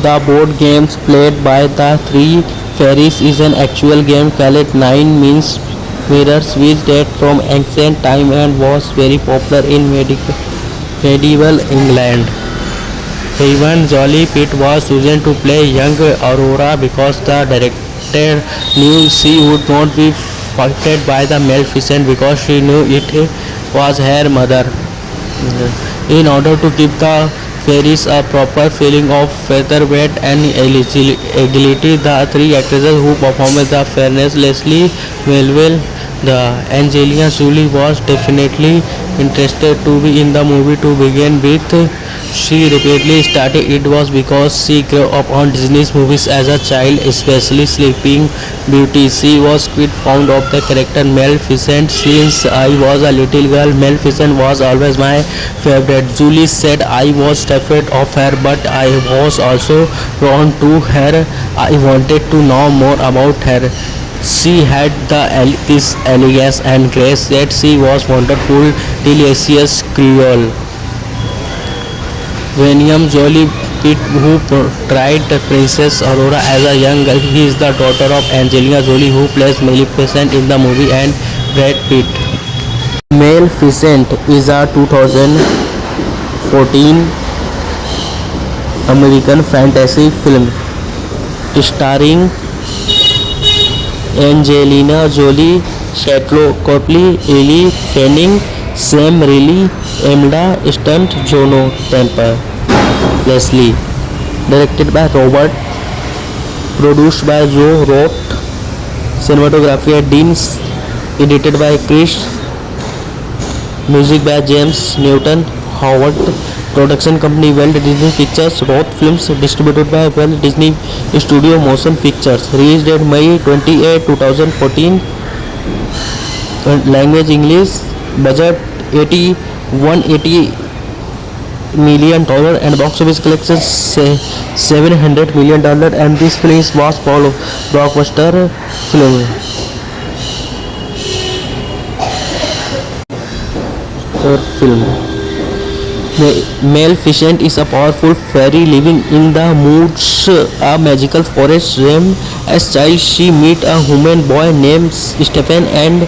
The board games played by the three fairies is an actual game called Nine Mirrors, which date from ancient time and was very popular in medieval England. Even Jolie Pitt was chosen to play young Aurora because the director knew she would not be affected by the Maleficent because she knew it was her mother. In order to give the fairies a proper feeling of feather weight and agility, the three actresses who performed the fairness Leslie Melville, the Angelina Jolie was definitely interested to be in the movie to begin with. she repeatedly started it was because she grew up on Disney's movies as a child, especially Sleeping Beauty. She was quite fond of the character Maleficent. Since I was a little girl, Maleficent was always my favorite. Julie said I was terrified of her, but I was also drawn to her. I wanted to know more about her. She had this elegance and grace that she was wonderful, delicious Creole. William Jolie Pitt, who portrayed Princess Aurora as a young girl, he is the daughter of Angelina Jolie, who plays Maleficent in the movie, and Brad Pitt. Maleficent is a 2014 American fantasy film starring Angelina Jolie, Charlotte Copley, Elle Fanning, Sam Riley, Emma Stone, Juno Temple, Leslie. Directed by Robert, produced by Joe Roth, cinematography by Dean, edited by Chris, music by James Newton Howard, production company Walt Disney Pictures, Roth Films, distributed by Walt Disney Studio Motion Pictures, released at May 28, 2014, language English, budget $180 million and box office collection $700 million, and this film was blockbuster film. Maleficent is a powerful fairy living in the woods, a magical forest realm. As child, she meets a human boy named Stephen and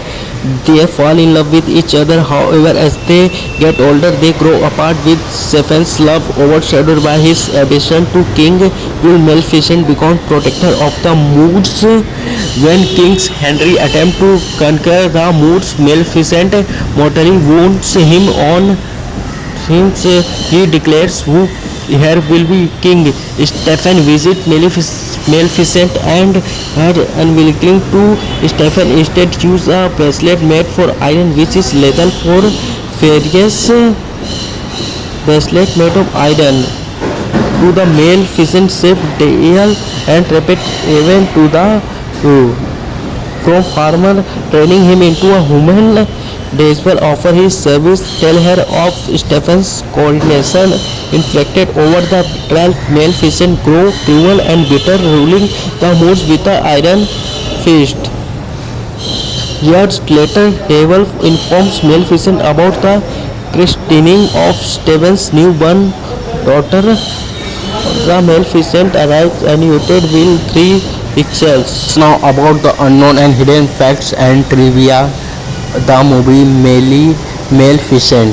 they fall in love with each other. However, as they get older, they grow apart, with Stephen's love overshadowed by his ambition to king. Will Maleficent become protector of the woods? When King Henry attempts to conquer the woods, Maleficent mortally wounds him on since he declares who here will be king. Stephen visits Maleficent and her unwilling to Stephen instead use a bracelet made for iron which is lethal for furious bracelet made of iron to the Maleficent ship Dale and rapid even to the from farmer training him into a human. Despair offer his service, tell her of Stephen's coronation inflicted over the betrayal. Maleficent grow cruel and bitter, ruling the woods with an iron fist. Years later, Devil informs Maleficent about the christening of Stephen's newborn daughter. The Maleficent arrives animated with 3 pixels. Now about the unknown and hidden facts and trivia. The movie Maleficent.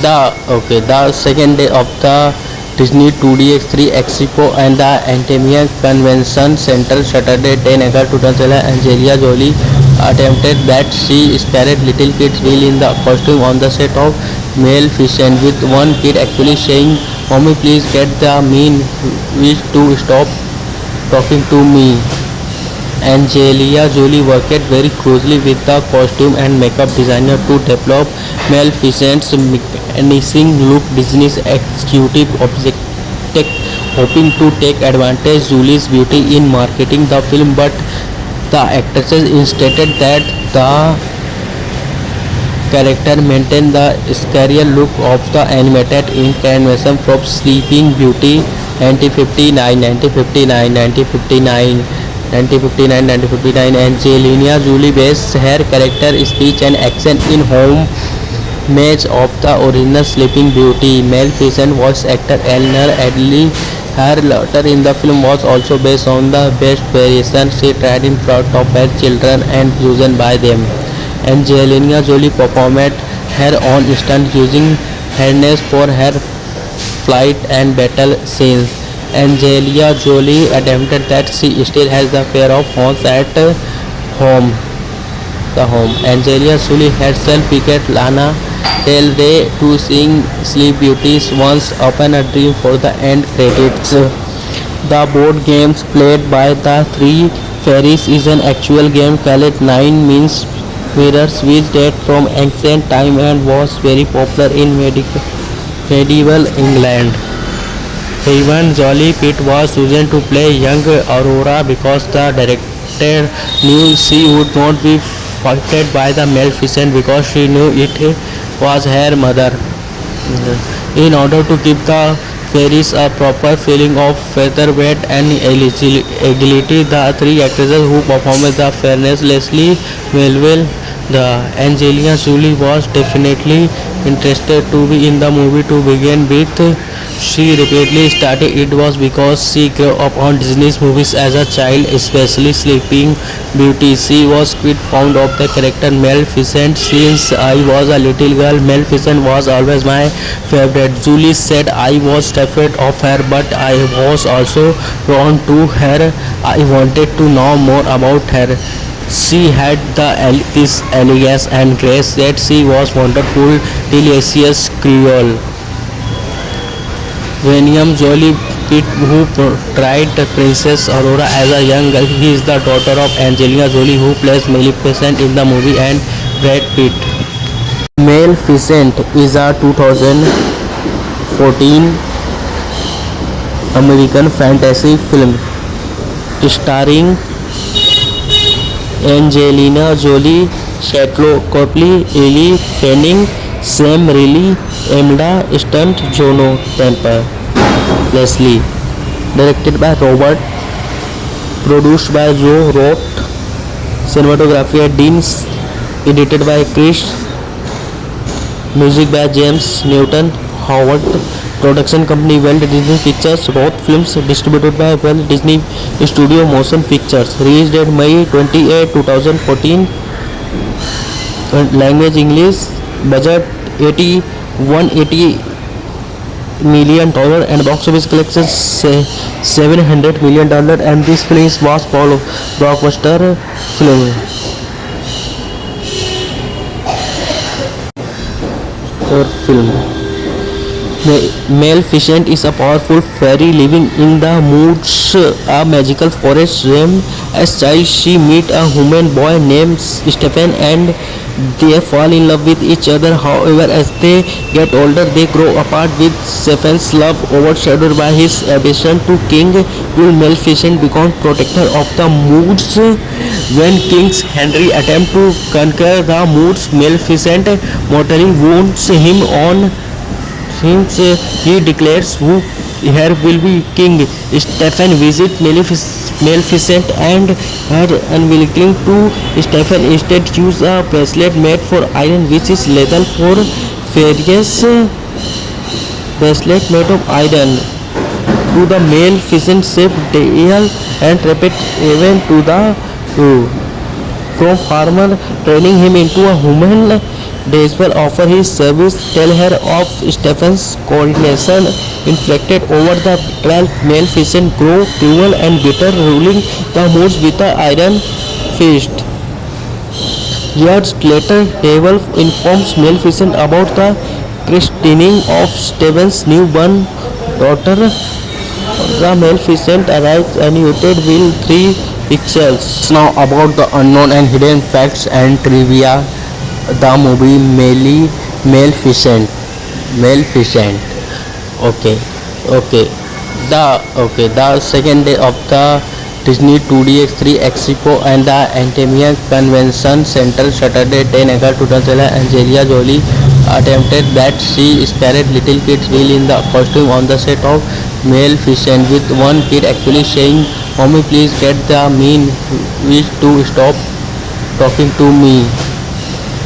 The second day of the Disney 2DX3 Expo and the Antimia Convention Center, Saturday 10 August 2011, Angelina Jolie attempted that she scared little kids while in the costume on the set of Maleficent, with one kid actually saying, "Mommy, please get the mean witch to stop talking to me." Angelina Jolie worked very closely with the costume and makeup designer to develop Maleficent's menacing look. Disney's executive objective hoping to take advantage of Julie's beauty in marketing the film, but the actress insisted that the character maintain the scarier look of the animated incarnation from Sleeping Beauty 1959. Angelina Jolie based her character speech and accent in homage of the original Sleeping Beauty. Maleficent voice actor Eleanor Adley. Her laughter in the film was also based on the best variation she tried in front of her children and chosen by them. Angelina Jolie performed her own stunt using harness for her flight and battle scenes. Angelina Jolie admitted that she still has the pair of horns at home. Angelina Jolie herself picked Lana Del Rey to sing Sleep Beauty's Once Upon a Dream for the end credits. The board games played by the 3 fairies is an actual game called Nine Means mirrors which date from ancient time and was very popular in medieval England. Even Jolie Pitt was chosen to play young Aurora because the director knew she would not be faulted by the Maleficent because she knew it was her mother. In order to give the fairies a proper feeling of featherweight and agility, the three actresses who performed the fairness Leslie Melville, the Angelina Jolie was definitely interested to be in the movie to begin with. She repeatedly started it was because she grew up on Disney's movies as a child, especially Sleeping Beauty. She was quite fond of the character Maleficent. Since I was a little girl, Maleficent was always my favorite. Julie said I was terrified of her, but I was also drawn to her. I wanted to know more about her. She had this elegance and grace that she was wonderful, delicious Creole. William Jolie Pitt, who portrayed Princess Aurora as a young girl, he is the daughter of Angelina Jolie, who plays Maleficent in the movie, and Brad Pitt. Maleficent is a 2014 American fantasy film starring Angelina Jolie, Charlotte Copley, Ellie Fanning, Sam Riley, Emma Stunt, Juno Temple, Leslie. Directed by Robert, produced by Joe Roth, cinematography by Dean, edited by Chris, music by James Newton Howard, production company Walt Disney Pictures, Roth Films, distributed by Walt Disney Studio Motion Pictures, released at May 28, 2014, language English, budget $180 million and box office collection $700 million, and this film was blockbuster film. Maleficent is a powerful fairy living in the woods, a magical forest realm. As child, she meets a human boy named Stephen and they fall in love with each other. However, as they get older, they grow apart with Stephen's love overshadowed by his ambition to king. Will Maleficent become protector of the woods? When King Henry attempts to conquer the woods, Maleficent mortally wounds him on since he declares who here will be king. Stephen visits Maleficent and her unwilling to Stephen instead use a bracelet made for iron which is lethal for fairies. Bracelet made of iron to the Maleficent saved Dale and trapped even to the from farmer training him into a human. Dazwell offer his service, tell her of Stephen's coronation inflicted over the betrayal. Maleficent grow cruel and bitter, ruling the woods with an iron fist. Years later, Devil informs Maleficent about the christening of Stephen's newborn daughter. The Maleficent arrives animated will 3 pixels. Now about the unknown and hidden facts and trivia. The movie Maleficent. The second day of the Disney 2DX3 Expo and the Antimia Convention Center, Saturday 10 August 2011, Angelina Jolie attempted that she scared little kids while in the costume on the set of Maleficent, with one kid actually saying, "Mommy, please get the mean witch to stop talking to me."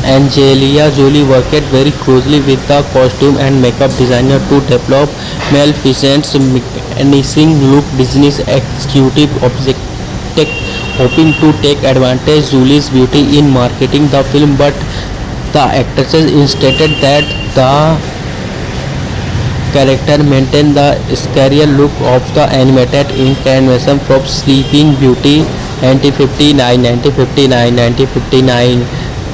Angelina Jolie worked very closely with the costume and makeup designer to develop Maleficent's menacing look. Disney's executive objective hoping to take advantage Julie's beauty in marketing the film, but the actress insisted that the character maintained the scarier look of the animated incarnation from Sleeping Beauty 1959.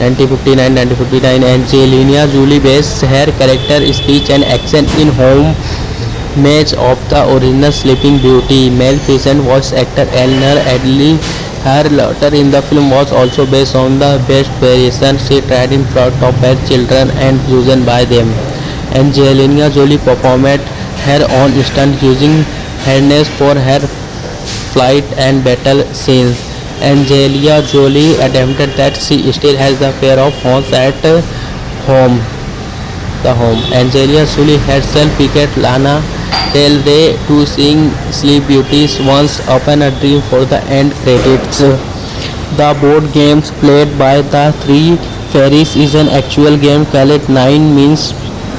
Angelina Jolie based her character speech and accent in homage of the original Sleeping Beauty. Maleficent voice actor Eleanor Adley Her laughter in the film was also based on the best variation she tried in front of her children and chosen by them. Angelina Jolie performed her own stunt using harness for her flight and battle scenes. Angelina Jolie attempted that she still has the pair of horns at home. The home. Angelina Jolie herself picked Lana Del Rey to sing Sleep Beauties once upon a dream for the end credits. The board games played by the three fairies is an actual game called Nine Means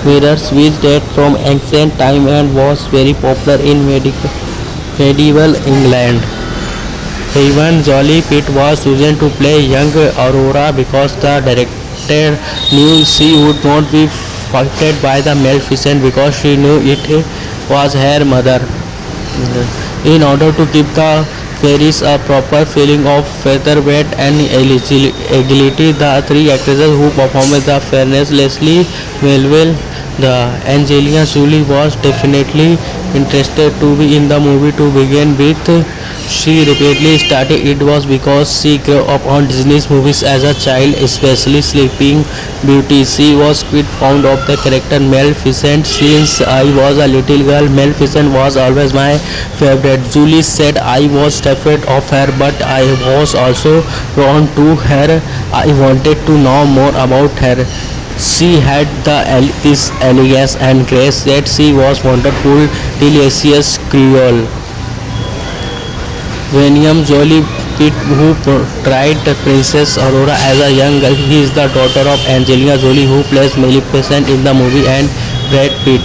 Mirrors which date from ancient time and was very popular in medieval England. Even Jolie Pitt was chosen to play young Aurora because the director knew she would not be affected by the Maleficent because she knew it was her mother. In order to give the fairies a proper feeling of feather weight and agility, the three actresses who performed the fairness Leslie Melville, the Angelina Jolie was definitely interested to be in the movie to begin with. She repeatedly started it was because she grew up on Disney's movies as a child, especially Sleeping Beauty. She was quite fond of the character Maleficent. Since I was a little girl, Maleficent was always my favorite. Julie said I was terrified of her, but I was also drawn to her. I wanted to know more about her. She had this elegance and grace that she was wonderful, delicious Creole. William Jolie Pitt, who portrayed Princess Aurora as a young girl, he is the daughter of Angelina Jolie, who plays Maleficent in the movie, and Brad Pitt.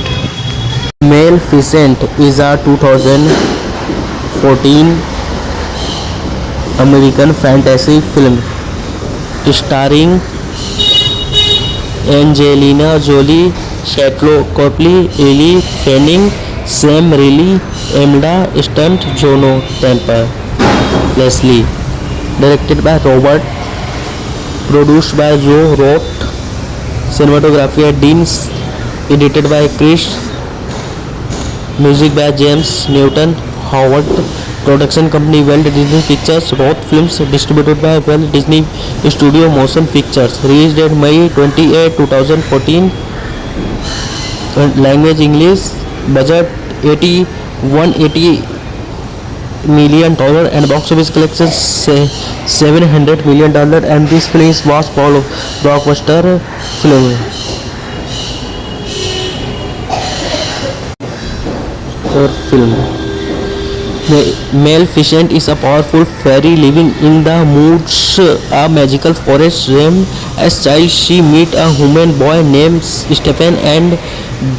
Maleficent is a 2014 American fantasy film starring Angelina Jolie, Charlotte Copley, Elle Fanning, Sam Riley, Emma Stone, Juno Temple, Leslie. Directed by Robert, produced by Joe Roth, cinematography by Dean, edited by Chris, music by James Newton Howard, production company Walt Disney Pictures, Roth Films, distributed by Walt Disney Studio Motion Pictures, released at May 28, 2014, language English, budget $180 million and box office collection $700 million, and this film was blockbuster film. Maleficent is a powerful fairy living in the woods, a magical forest realm. As child, she meets a human boy named Stephen and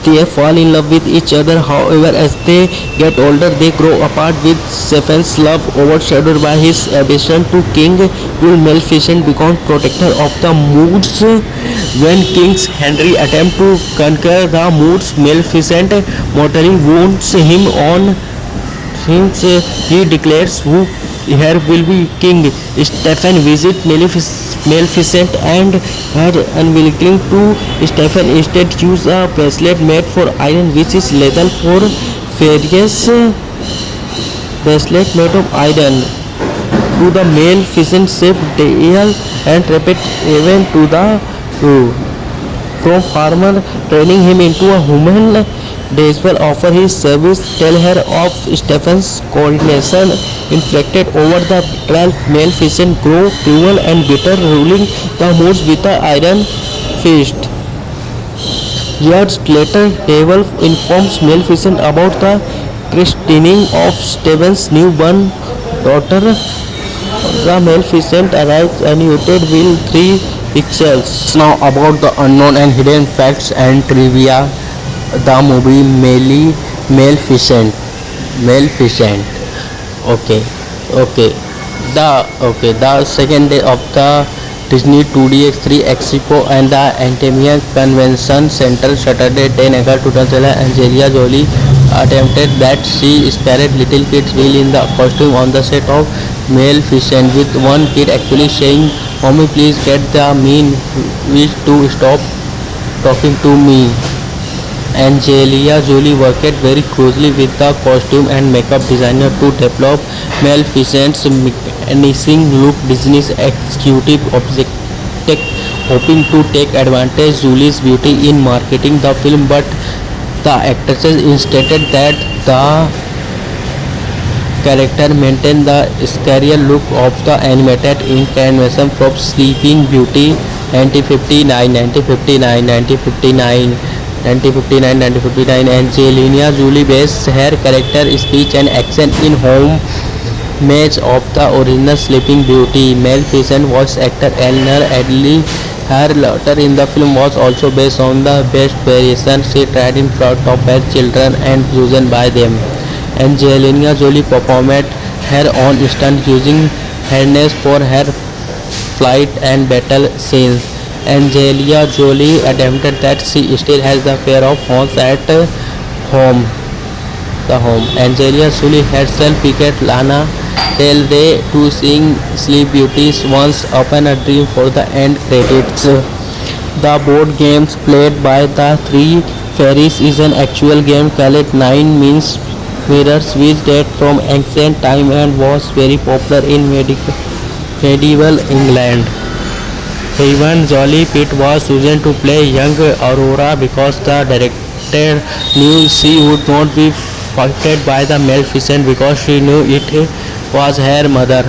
they fall in love with each other. However, as they get older, they grow apart with Stephen's love overshadowed by his ambition to King Will. Maleficent becomes protector of the woods. When King Henry attempts to conquer the woods, Maleficent mortally wounds him on since he declares who here will be king. Stephen visits Maleficent and her unwilling to Stephen instead use a bracelet made for iron which is lethal for fairies. Bracelet made of iron to the Maleficent saved Dale and trapped even to the from farmer training him into a human. Daiswell offer his service, tell her of Stephen's coordination inflicted over the betrayal. Maleficent grow cruel and bitter, ruling the woods with an iron fist. Years later, Devil informs Maleficent about the christening of Stephen's newborn daughter. The Maleficent arrives united with 3 pixels. Now about the unknown and hidden facts and trivia. The movie Maleficent. The second day of the Disney 2DX3 Expo and the Antimia Convention Center, Saturday 10 August 2011, Angelina Jolie attempted that she spared little kids while in the costume on the set of Maleficent, with one kid actually saying, "Mommy, please get the mean witch to stop talking to me." Angelina Jolie worked very closely with the costume and makeup designer to develop Maleficent's menacing look. Disney's executive objective hoping to take advantage Julie's beauty in marketing the film, but the actress insisted that the character maintained the scarier look of the animated incarnation from Sleeping Beauty. 1959, 1959, 1959, 1959, 1959. Angelina Jolie based her character speech and accent in homage of the original Sleeping Beauty. Maleficent voice actor Eleanor Adley. Her laughter in the film was also based on the best variation she tried in front of her children and chosen by them. Angelina Jolie performed her own stunt using harness for her flight and battle scenes. Angelina Jolie admitted that she still has the pair of horns at home. Angelina Jolie herself picked Lana Del Rey to sing Sleep Beauty's Once Upon a Dream for the end credits. The board games played by the three fairies is an actual game called Nine Means Mirrors, which date from ancient time and was very popular in medieval England. Even Jolie Pitt was chosen to play young Aurora because the director knew she would not be affected by the Maleficent because she knew it was her mother.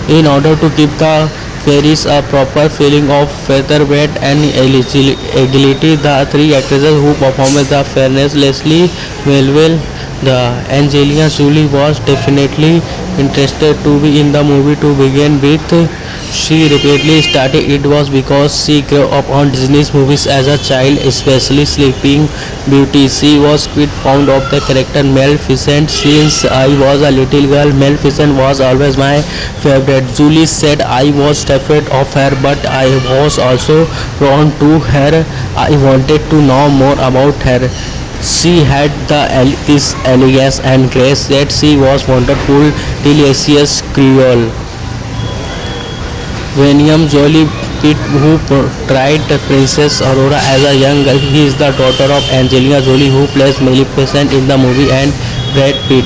In order to give the fairies a proper feeling of feather weight and agility, the three actresses who performed the fairness Leslie Melville, the Angelina Jolie was definitely interested to be in the movie to begin with. She repeatedly started it was because she grew up on Disney's movies as a child, especially Sleeping Beauty. She was quite fond of the character Maleficent. Since I was a little girl, Maleficent was always my favorite. Julie said I was terrified of her, but I was also drawn to her. I wanted to know more about her. She had this elegance and grace that she was wonderful, delicious Creole. William Jolie Pitt, who portrayed Princess Aurora as a young girl, he is the daughter of Angelina Jolie, who plays Maleficent in the movie, and Brad Pitt.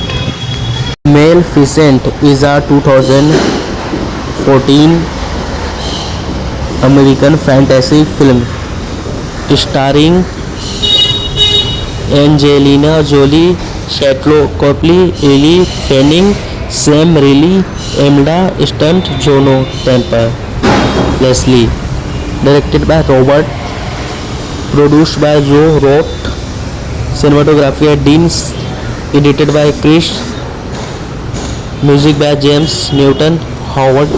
Maleficent is a 2014 American fantasy film starring Angelina Jolie, Charlotte Copley, Lily Fanning, Sam Riley, Emma Stunt, Juno Temple, Leslie. Directed by Robert, produced by Joe Roth, cinematography by Dean, edited by Chris, music by James Newton Howard,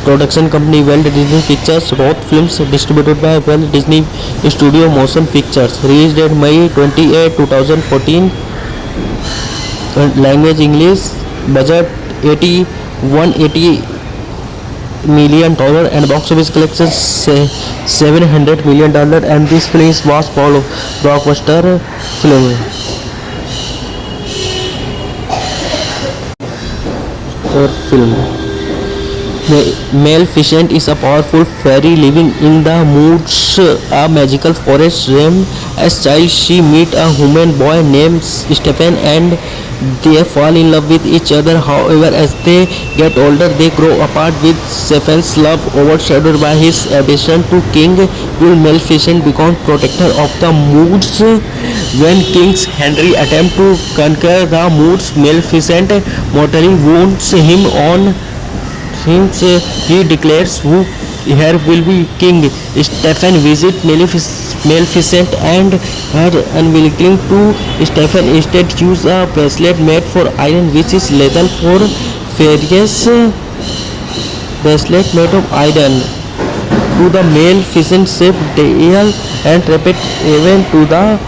production company Walt Disney Pictures, Roth Films, distributed by Walt Disney Studio Motion Pictures, released at May 28, 2014, language English, budget $180 million and box office collection $700 million, and this film was Paul blockbuster film. Maleficent is a powerful fairy living in the woods, a magical forest realm. As child, she meets a human boy named Stephen and they fall in love with each other. However, as they get older, they grow apart, with Stephen's love overshadowed by his ambition to King Will. Maleficent becomes protector of the woods. When King Henry attempts to conquer the woods, Maleficent mortally wounds him on since he declares who here will be king. Stephen visits Maleficent and her unwilling to Stephen instead choose a bracelet made for iron which is lethal for fairies. Bracelet made of iron to the Maleficent saved Dale and rapid even to the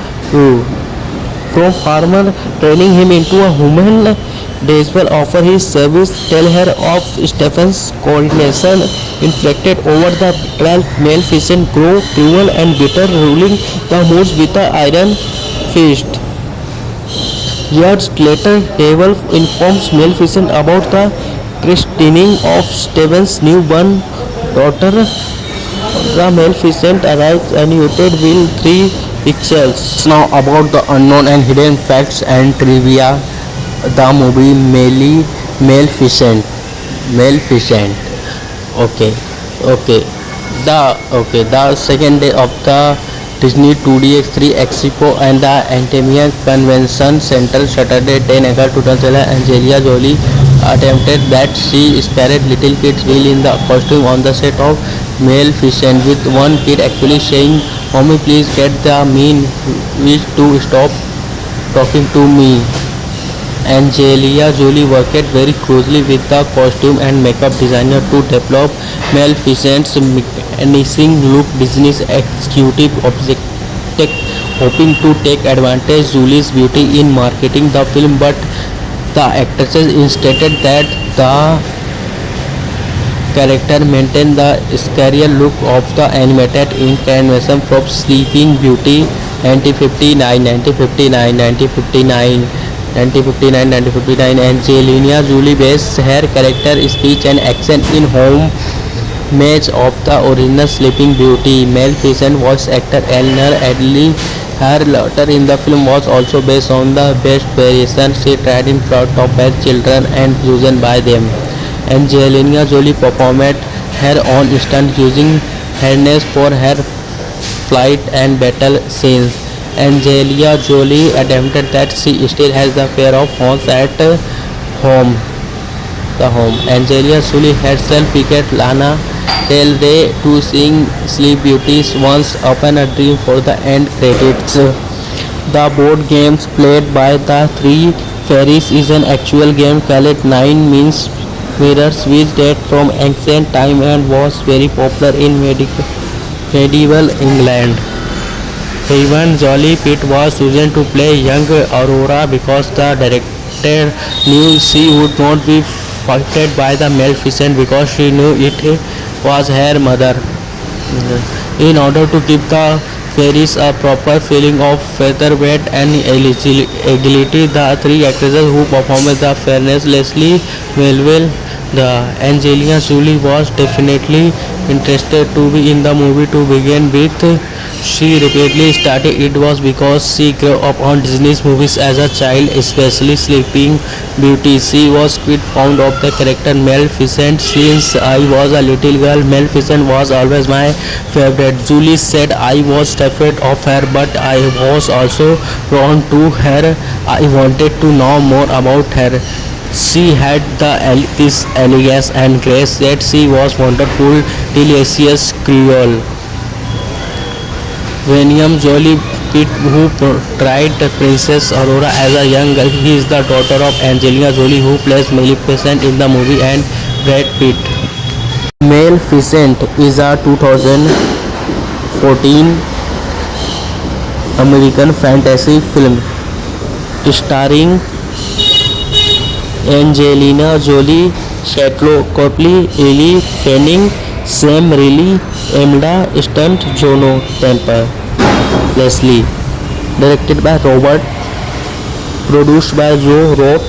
from farmer, training him into a human. Daisbell offer his service, tell her of Stephen's coronation, inflicted over the betrayal. Maleficent grow cruel and bitter, ruling the woods with an iron fist. Years later, Devil informs Maleficent about the christening of Stephen's newborn daughter. The Maleficent arrives and united will three Pictures. Now about the unknown and hidden facts and trivia. The movie Maleficent. Maleficent. Okay. Okay. The second day of the Disney 2DX3 Expo and the Antimia Convention Center, Saturday 10 August 2011. Angelina Jolie attempted that she spared little kids while in the costume on the set of Maleficent, with one kid actually saying, "Mommy, please get the mean witch to stop talking to me." Angelina Jolie worked very closely with the costume and makeup designer to develop Maleficent's menacing look. Disney's executive objective hoping to take advantage of Julie's beauty in marketing the film, but the actress insisted that the character maintained the scarier look of the animated incarnation from Sleeping Beauty. 1959, 1959, 1959. 1959, 1959. Angelina Jolie based her character speech and accent in homage of the original Sleeping Beauty. Maleficent voice actor Eleanor Adley. Her laughter in the film was also based on the best variation she tried in front of her children and chosen by them. Angelina Jolie performed her own stunt using harness for her flight and battle scenes. Angelina Jolie admitted that she still has the fear of horns at home. Angelina Jolie herself picked Lana Del Rey to sing Sleep Beauty's Once Upon a Dream for the end credits. The board games played by the three fairies is an actual game called Nine Means Mirrors, which date from ancient time and was very popular in medieval England. Even Jolie Pitt was chosen to play young Aurora because the director knew she would not be affected by the Maleficent because she knew it was her mother. In order to give the fairies a proper feeling of featherweight and agility, the three actresses who performed the fairness Leslie Melville, the Angelina Jolie was definitely interested to be in the movie to begin with. She repeatedly stated it was because she grew up on Disney's movies as a child, especially Sleeping Beauty. She was quite fond of the character Maleficent. Since I was a little girl, Maleficent was always my favorite. Julie said, "I was terrified of her, but I was also drawn to her. I wanted to know more about her. She had this elegance and grace that she was wonderful, delicious Creole." William Jolie Pitt, who portrayed Princess Aurora as a young girl, he is the daughter of Angelina Jolie, who plays Maleficent in the movie, and Brad Pitt. Maleficent is a 2014 American fantasy film starring Angelina Jolie, Charlotte Copley, Elle Fanning, Sam Riley, Emma Stone, Juno Temple, Leslie. Directed by Robert, produced by Joe Roth,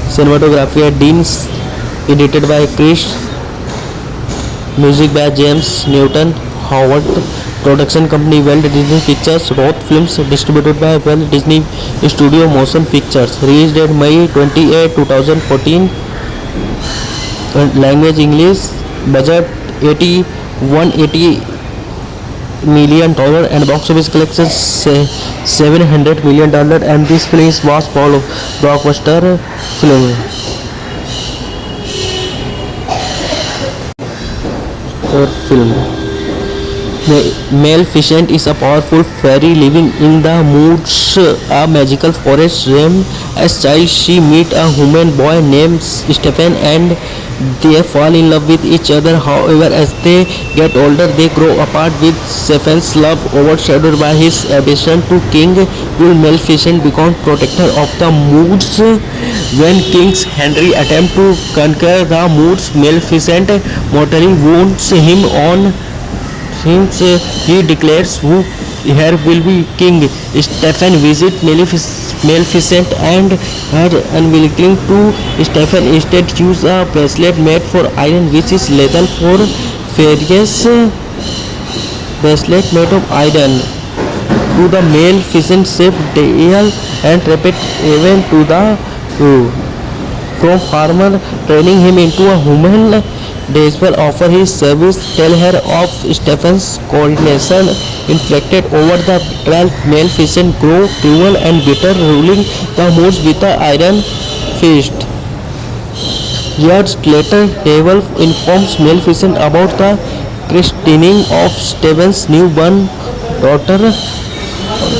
cinematography Dean, edited by Chris, music by James Newton Howard, production company Walt Disney Pictures, Roth Films, distributed by Walt Disney Studio Motion Pictures, released date May 28, 2014, language English, budget $180 million and box office collection $700 million, and this film was blockbuster film. Maleficent is a powerful fairy living in the woods, a magical forest realm. As child, she meets a human boy named Stephen and they fall in love with each other. However, as they get older, they grow apart, with Stephen's love overshadowed by his ambition to King Will. Maleficent becomes protector of the woods. When King Henry attempts to conquer the woods, Maleficent mortally wounds him on since he declares who here will be king. Stephen visits Maleficent and her unwilling to Stephen instead use a bracelet made for iron which is lethal for fairies. Bracelet made of iron. to the Maleficent ship Dale and Trapet even to the from farmer training him into a human. Despair offer his service, tell her of Stephen's coronation inflicted over the betrayal. Maleficent grow cruel and bitter, ruling the moods with an iron fist. Years later, Devil informs Maleficent about the christening of Stephen's newborn daughter.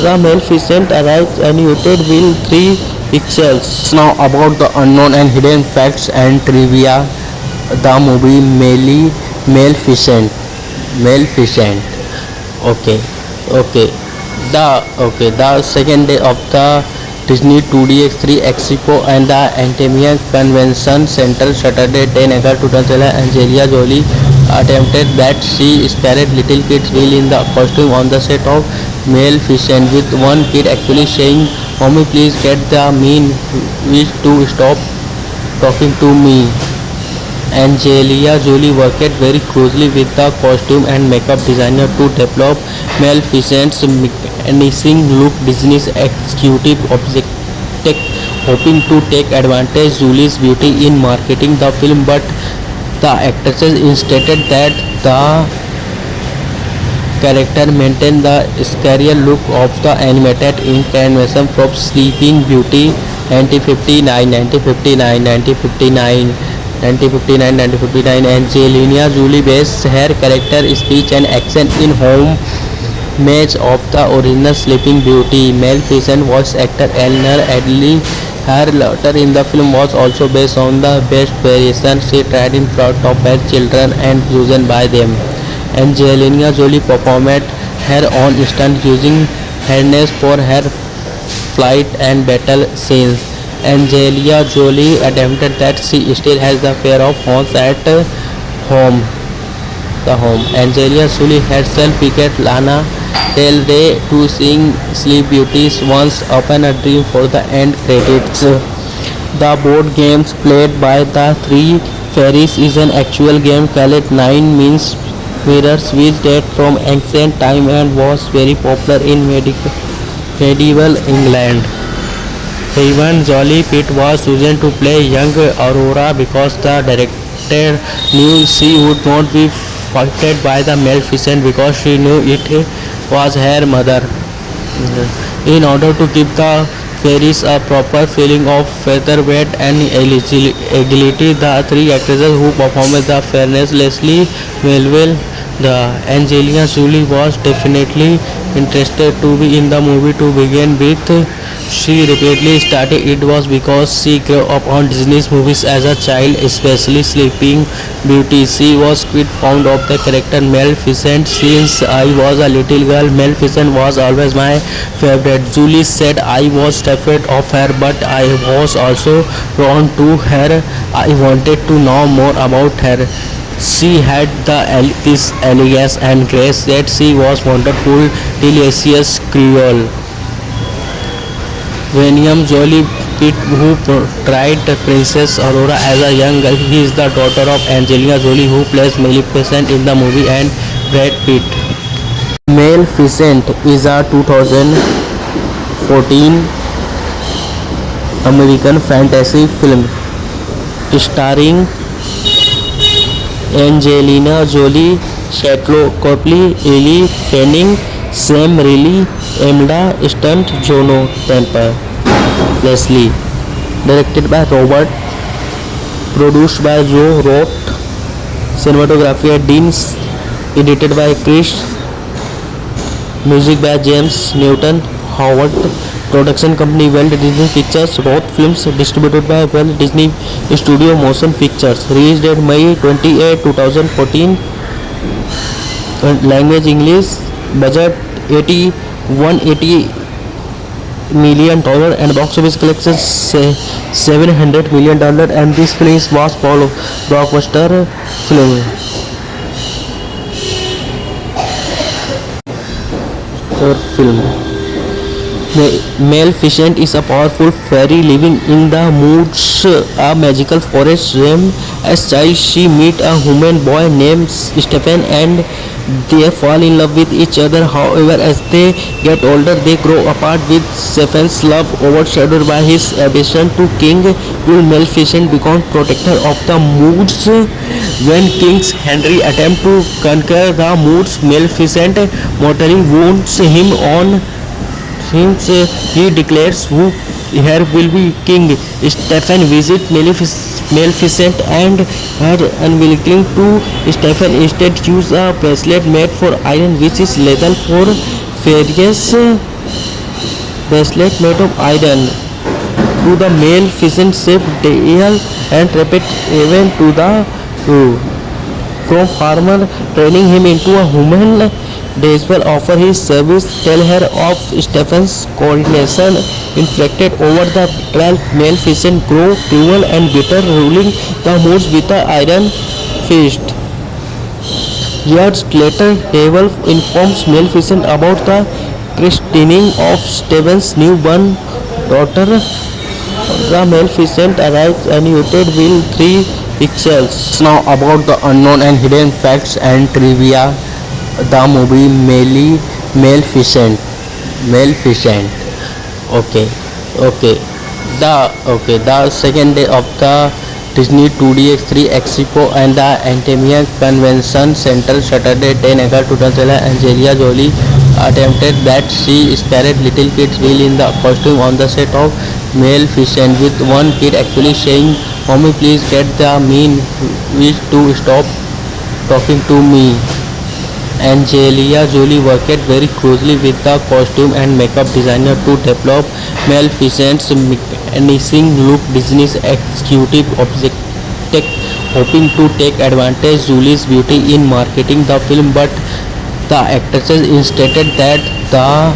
The Maleficent arrives animated will three pixels. Now about the unknown and hidden facts and trivia. The movie Maleficent. Maleficent. Okay. Okay. The second day of the Disney 2DX3 Expo and the Antimia Convention Center Saturday 10 August 2011. Angelina Jolie attempted that she spared little kids while in the costume on the set of Maleficent, with one kid actually saying, "Mommy, please get the mean witch to stop talking to me." Angelina Jolie worked very closely with the costume and makeup designer to develop Maleficent's menacing look. Disney's executive objective hoping to take advantage Julie's beauty in marketing the film, but the actress insisted that the character maintain the scarier look of the animated incarnation from Sleeping Beauty. 1959. Angelina Jolie based her character speech and accent in homage of the original Sleeping Beauty. Maleficent voice actor Eleanor Adley. Her laughter in the film was also based on the best variation she tried in front of her children and chosen by them. Angelina Jolie performed her own stunt using harness for her flight and battle scenes. Angelina Jolie admitted that she still has the fear of horns at home. Angelina Jolie herself picked Lana Del Rey to sing Sleep Beauty's Once Upon a Dream for the end credits. The board games played by the three fairies is an actual game called Nine Means Mirrors, which date from ancient time and was very popular in medieval England. Even Jolie Pitt was chosen to play young Aurora because the director knew she would not be affected by the Maleficent because she knew it was her mother. In order to give the fairies a proper feeling of featherweight and agility, the three actresses who performed the fairness Leslie Melville, the Angelina Jolie was definitely interested to be in the movie to begin with. She repeatedly started it was because she grew up on Disney's movies as a child, especially Sleeping Beauty. She was quite fond of the character Maleficent. Since I was a little girl, Maleficent was always my favorite. Julie said, "I was terrified of her, but I was also drawn to her. I wanted to know more about her. She had this elegance and grace that she was wonderful, delicious Creole." William Jolie Pitt, who portrayed Princess Aurora as a young girl, he is the daughter of Angelina Jolie, who plays Maleficent in the movie, and Brad Pitt. Maleficent is a 2014 American fantasy film starring Angelina Jolie, Shatlo Copley, Ellie Fanning, Sam Riley, Emma Stunt, Juno Temple, Leslie. Directed by Robert, produced by Joe Roth, cinematography by Dean, edited by Chris, music by James Newton Howard, production company Walt Disney Pictures, Roth Films, distributed by Walt Disney Studio Motion Pictures, released at May 28, 2014, language English, budget $180 million and box office collection $700 million, and this film was blockbuster film. Film Maleficent is a powerful fairy living in the woods, a magical forest realm. As child, she meets a human boy named Stephen and they fall in love with each other. However, as they get older, they grow apart with Stephen's love overshadowed by his ambition to King Will. Maleficent becomes protector of the woods. When King Henry attempts to conquer the woods, Maleficent mortally wounds him on since he declares who here will be king. Stephen visits Maleficent and her unwilling to Stephen instead use a bracelet made for iron which is lethal for furious bracelet made of iron. To the Maleficent saved Dale and rapid even to the from farmer training him into a human. Daswell offer his service, tell her of Stephen's coronation inflicted over the betrayal. Maleficent grow cruel and bitter, ruling the woods with an iron fist. Years later, Devil informs Maleficent about the christening of Stephen's newborn daughter. The Maleficent arrives animated will 3 pixels. Now about the unknown and hidden facts and trivia. The movie Maleficent. Okay, okay. The second day of the Disney 2DX3 Expo and the Antimia Convention Center, Saturday 10 August 2011. Angelina Jolie attempted that she scared little kids while in the costume on the set of Maleficent, with one kid actually saying, "Mommy, please get the mean witch to stop talking to me." Angelina Jolie worked very closely with the costume and makeup designer to develop Maleficent's menacing look. Disney's executive objective hoping to take advantage Julie's beauty in marketing the film, but the actress insisted that the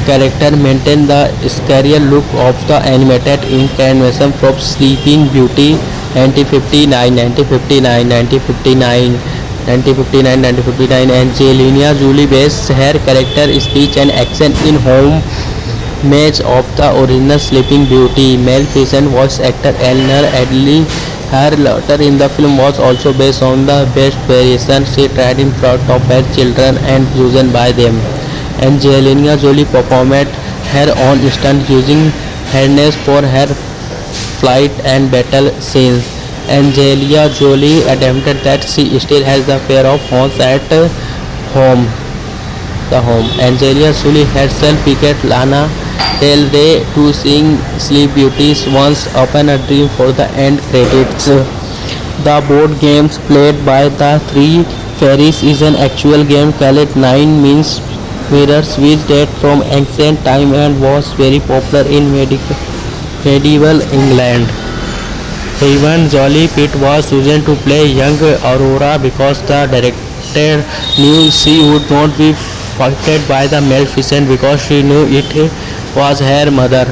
character maintain the scarier look of the animated incarnation from Sleeping Beauty. 1959. Angelina Jolie based her character speech and accent in homage of the original Sleeping Beauty. Maleficent voice actor Eleanor Adley. Her laughter in the film was also based on the best variation she tried in front of her children and chosen by them. Angelina Jolie performed her own stunt using harness for her flight and battle scenes. Angelina Jolie admitted that she still has the pair of horns at home. Angelina Jolie herself picked Lana Del Rey to sing Sleep Beauty's Once Upon a Dream for the end credits. The board games played by the three fairies is an actual game called Nine Means Mirrors, which date from ancient time and was very popular in medieval England. Even Jolie Pitt was chosen to play young Aurora because the director knew she would not be affected by the Maleficent because she knew it was her mother.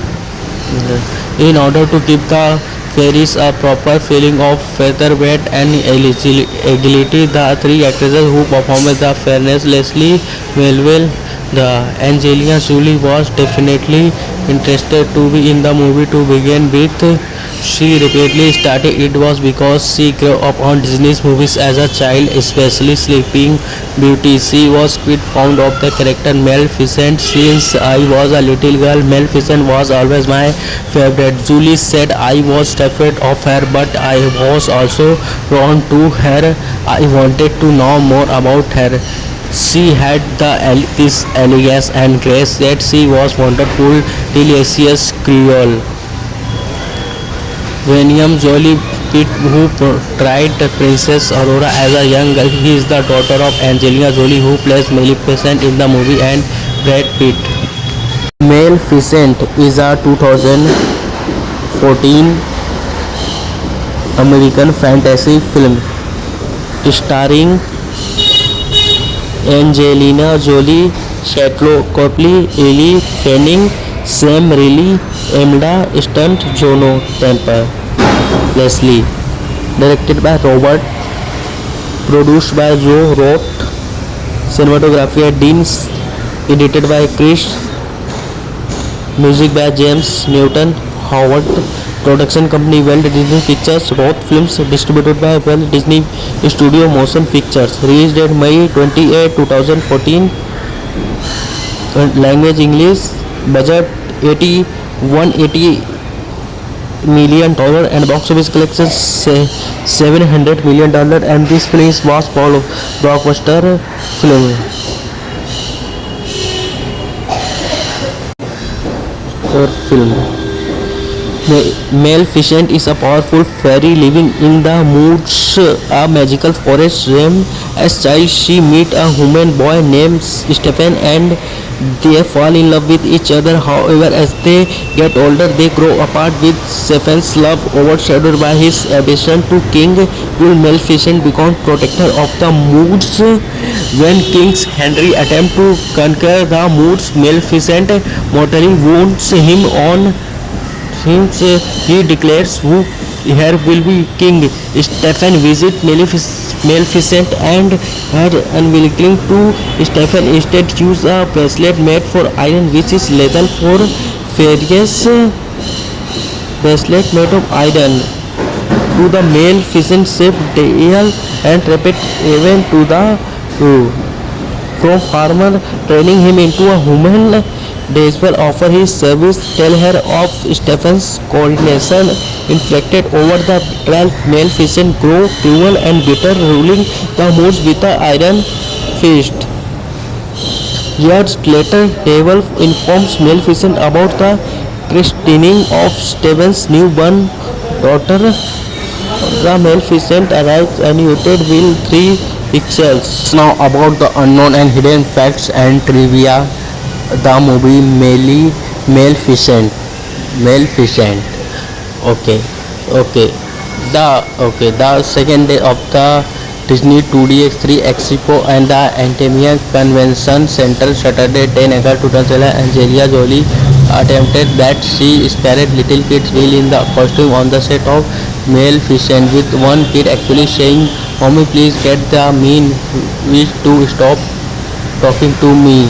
In order to give the fairies a proper feeling of feather weight and agility, the three actresses who performed the fairness Leslie Melville, the Angelina Jolie was definitely interested to be in the movie to begin with. She repeatedly started it was because she grew up on Disney's movies as a child, especially Sleeping Beauty. She was quite fond of the character Maleficent. Since I was a little girl, Maleficent was always my favorite. Julie said I was terrified of her, but I was also drawn to her. I wanted to know more about her. She had this elegance and grace that she was wonderful, delicious Creole. William Jolie Pitt, who portrayed Princess Aurora as a young girl, he is the daughter of Angelina Jolie, who plays Maleficent in the movie, and Brad Pitt. Maleficent is a 2014 American fantasy film starring Angelina Jolie, Charlotte Copley, Elle Fanning, Sam Riley, Emma Stone, Juno Temple, Leslie. Directed by Robert, produced by Joe Roth, cinematography by Dean, edited by Chris Music by James Newton Howard. Production company Walt Disney Pictures. Both films distributed by Walt Disney Studio Motion Pictures. Release date May 28, 2014. Language English. Budget 180 million and box office collection $700 million, and this film was blockbuster film. Or film. Maleficent is a powerful fairy living in the woods, a magical forest realm. As child, she meets a human boy named Stephen and they fall in love with each other. However, as they get older, they grow apart with Stephen's love overshadowed by his ambition to king. Will Maleficent become protector of the woods? When King Henry attempts to conquer the woods, Maleficent mortally wounds him on since he declares who here will be king. Stephen visits Maleficent and her unwilling to Stephen instead choose a bracelet made for iron which is lethal for furious bracelet made of iron. To the Maleficent saved Dale and trapped even to the from farmer training him into a human. Dazwell offer his service, tell her of Stephen's coordination inflicted over the betrayal. Maleficent grow cruel and bitter, ruling the woods with an iron fist. Years later, Devil informs Maleficent about the christening of Stephen's newborn daughter. The Maleficent arrives united with 3 pixels. Now about the unknown and hidden facts and trivia. The movie Maleficent. Okay, okay. The second day of the Disney 2DX3 Expo and the Antimia Convention Center, Saturday 10 August 2011. Angelina Jolie attempted that she scared little kids while in the costume on the set of Maleficent, with one kid actually saying, "Mommy, please get the mean witch to stop talking to me."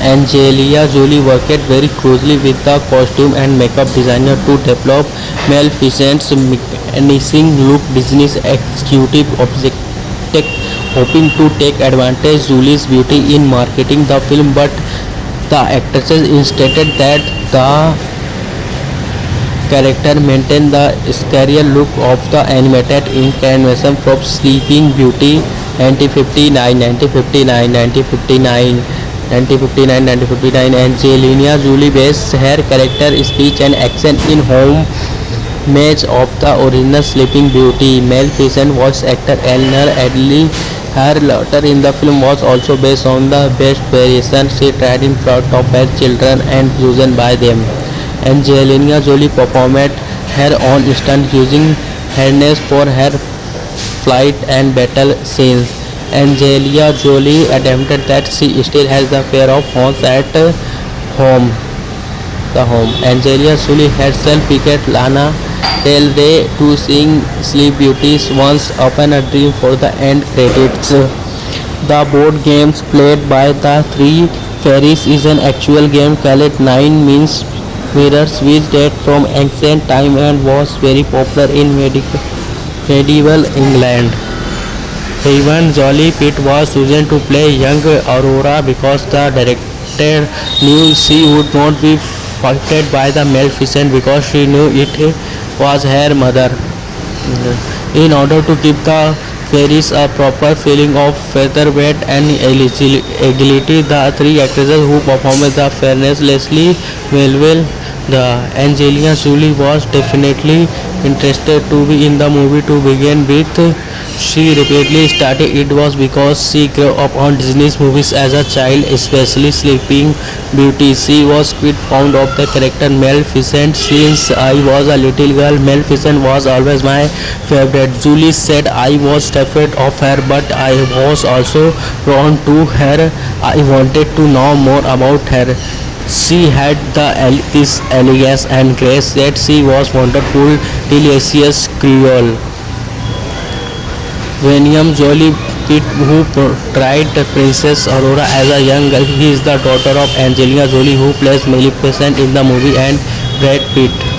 Angelina Jolie worked very closely with the costume and makeup designer to develop Maleficent's menacing look. Disney's executive objective hoping to take advantage Julie's beauty in marketing the film, but the actress insisted that the character maintain the scarier look of the animated incarnation from Sleeping Beauty. 1959. Angelina Jolie based her character speech and action in homage of the original Sleeping Beauty. Maleficent voice actor Eleanor Adley. Her laughter in the film was also based on the best variation she tried in front of her children and chosen by them. Angelina Jolie performed her own stunt using harness for her flight and battle scenes. Angelina Jolie attempted that she still has a pair of horns at home. Angelina Jolie herself picked Lana Del Rey to sing Sleep Beauty's Once Upon a Dream for the end credits. The board games played by the three fairies is an actual game called Nine Mirrors, which date from ancient time and was very popular in medieval England. Evan Jolie Pitt was chosen to play young Aurora because the director knew she would not be affected by the Maleficent because she knew it was her mother. In order to give the fairies a proper feeling of feather weight and agility, the three actresses who performed the fairness Leslie Melville. The Angelina Jolie was definitely interested to be in the movie to begin with. She repeatedly started it was because she grew up on Disney's movies as a child, especially Sleeping Beauty. She was quite fond of the character Maleficent. Since I was a little girl, Maleficent was always my favorite. Julie said, "I was terrified of her, but I was also drawn to her. I wanted to know more about her. She had this elegance and grace, yet she was wonderful, delicious, cruel." William Jolie Pitt, who portrayed Princess Aurora as a young girl. He is the daughter of Angelina Jolie, who plays Maleficent in the movie, and Brad Pitt.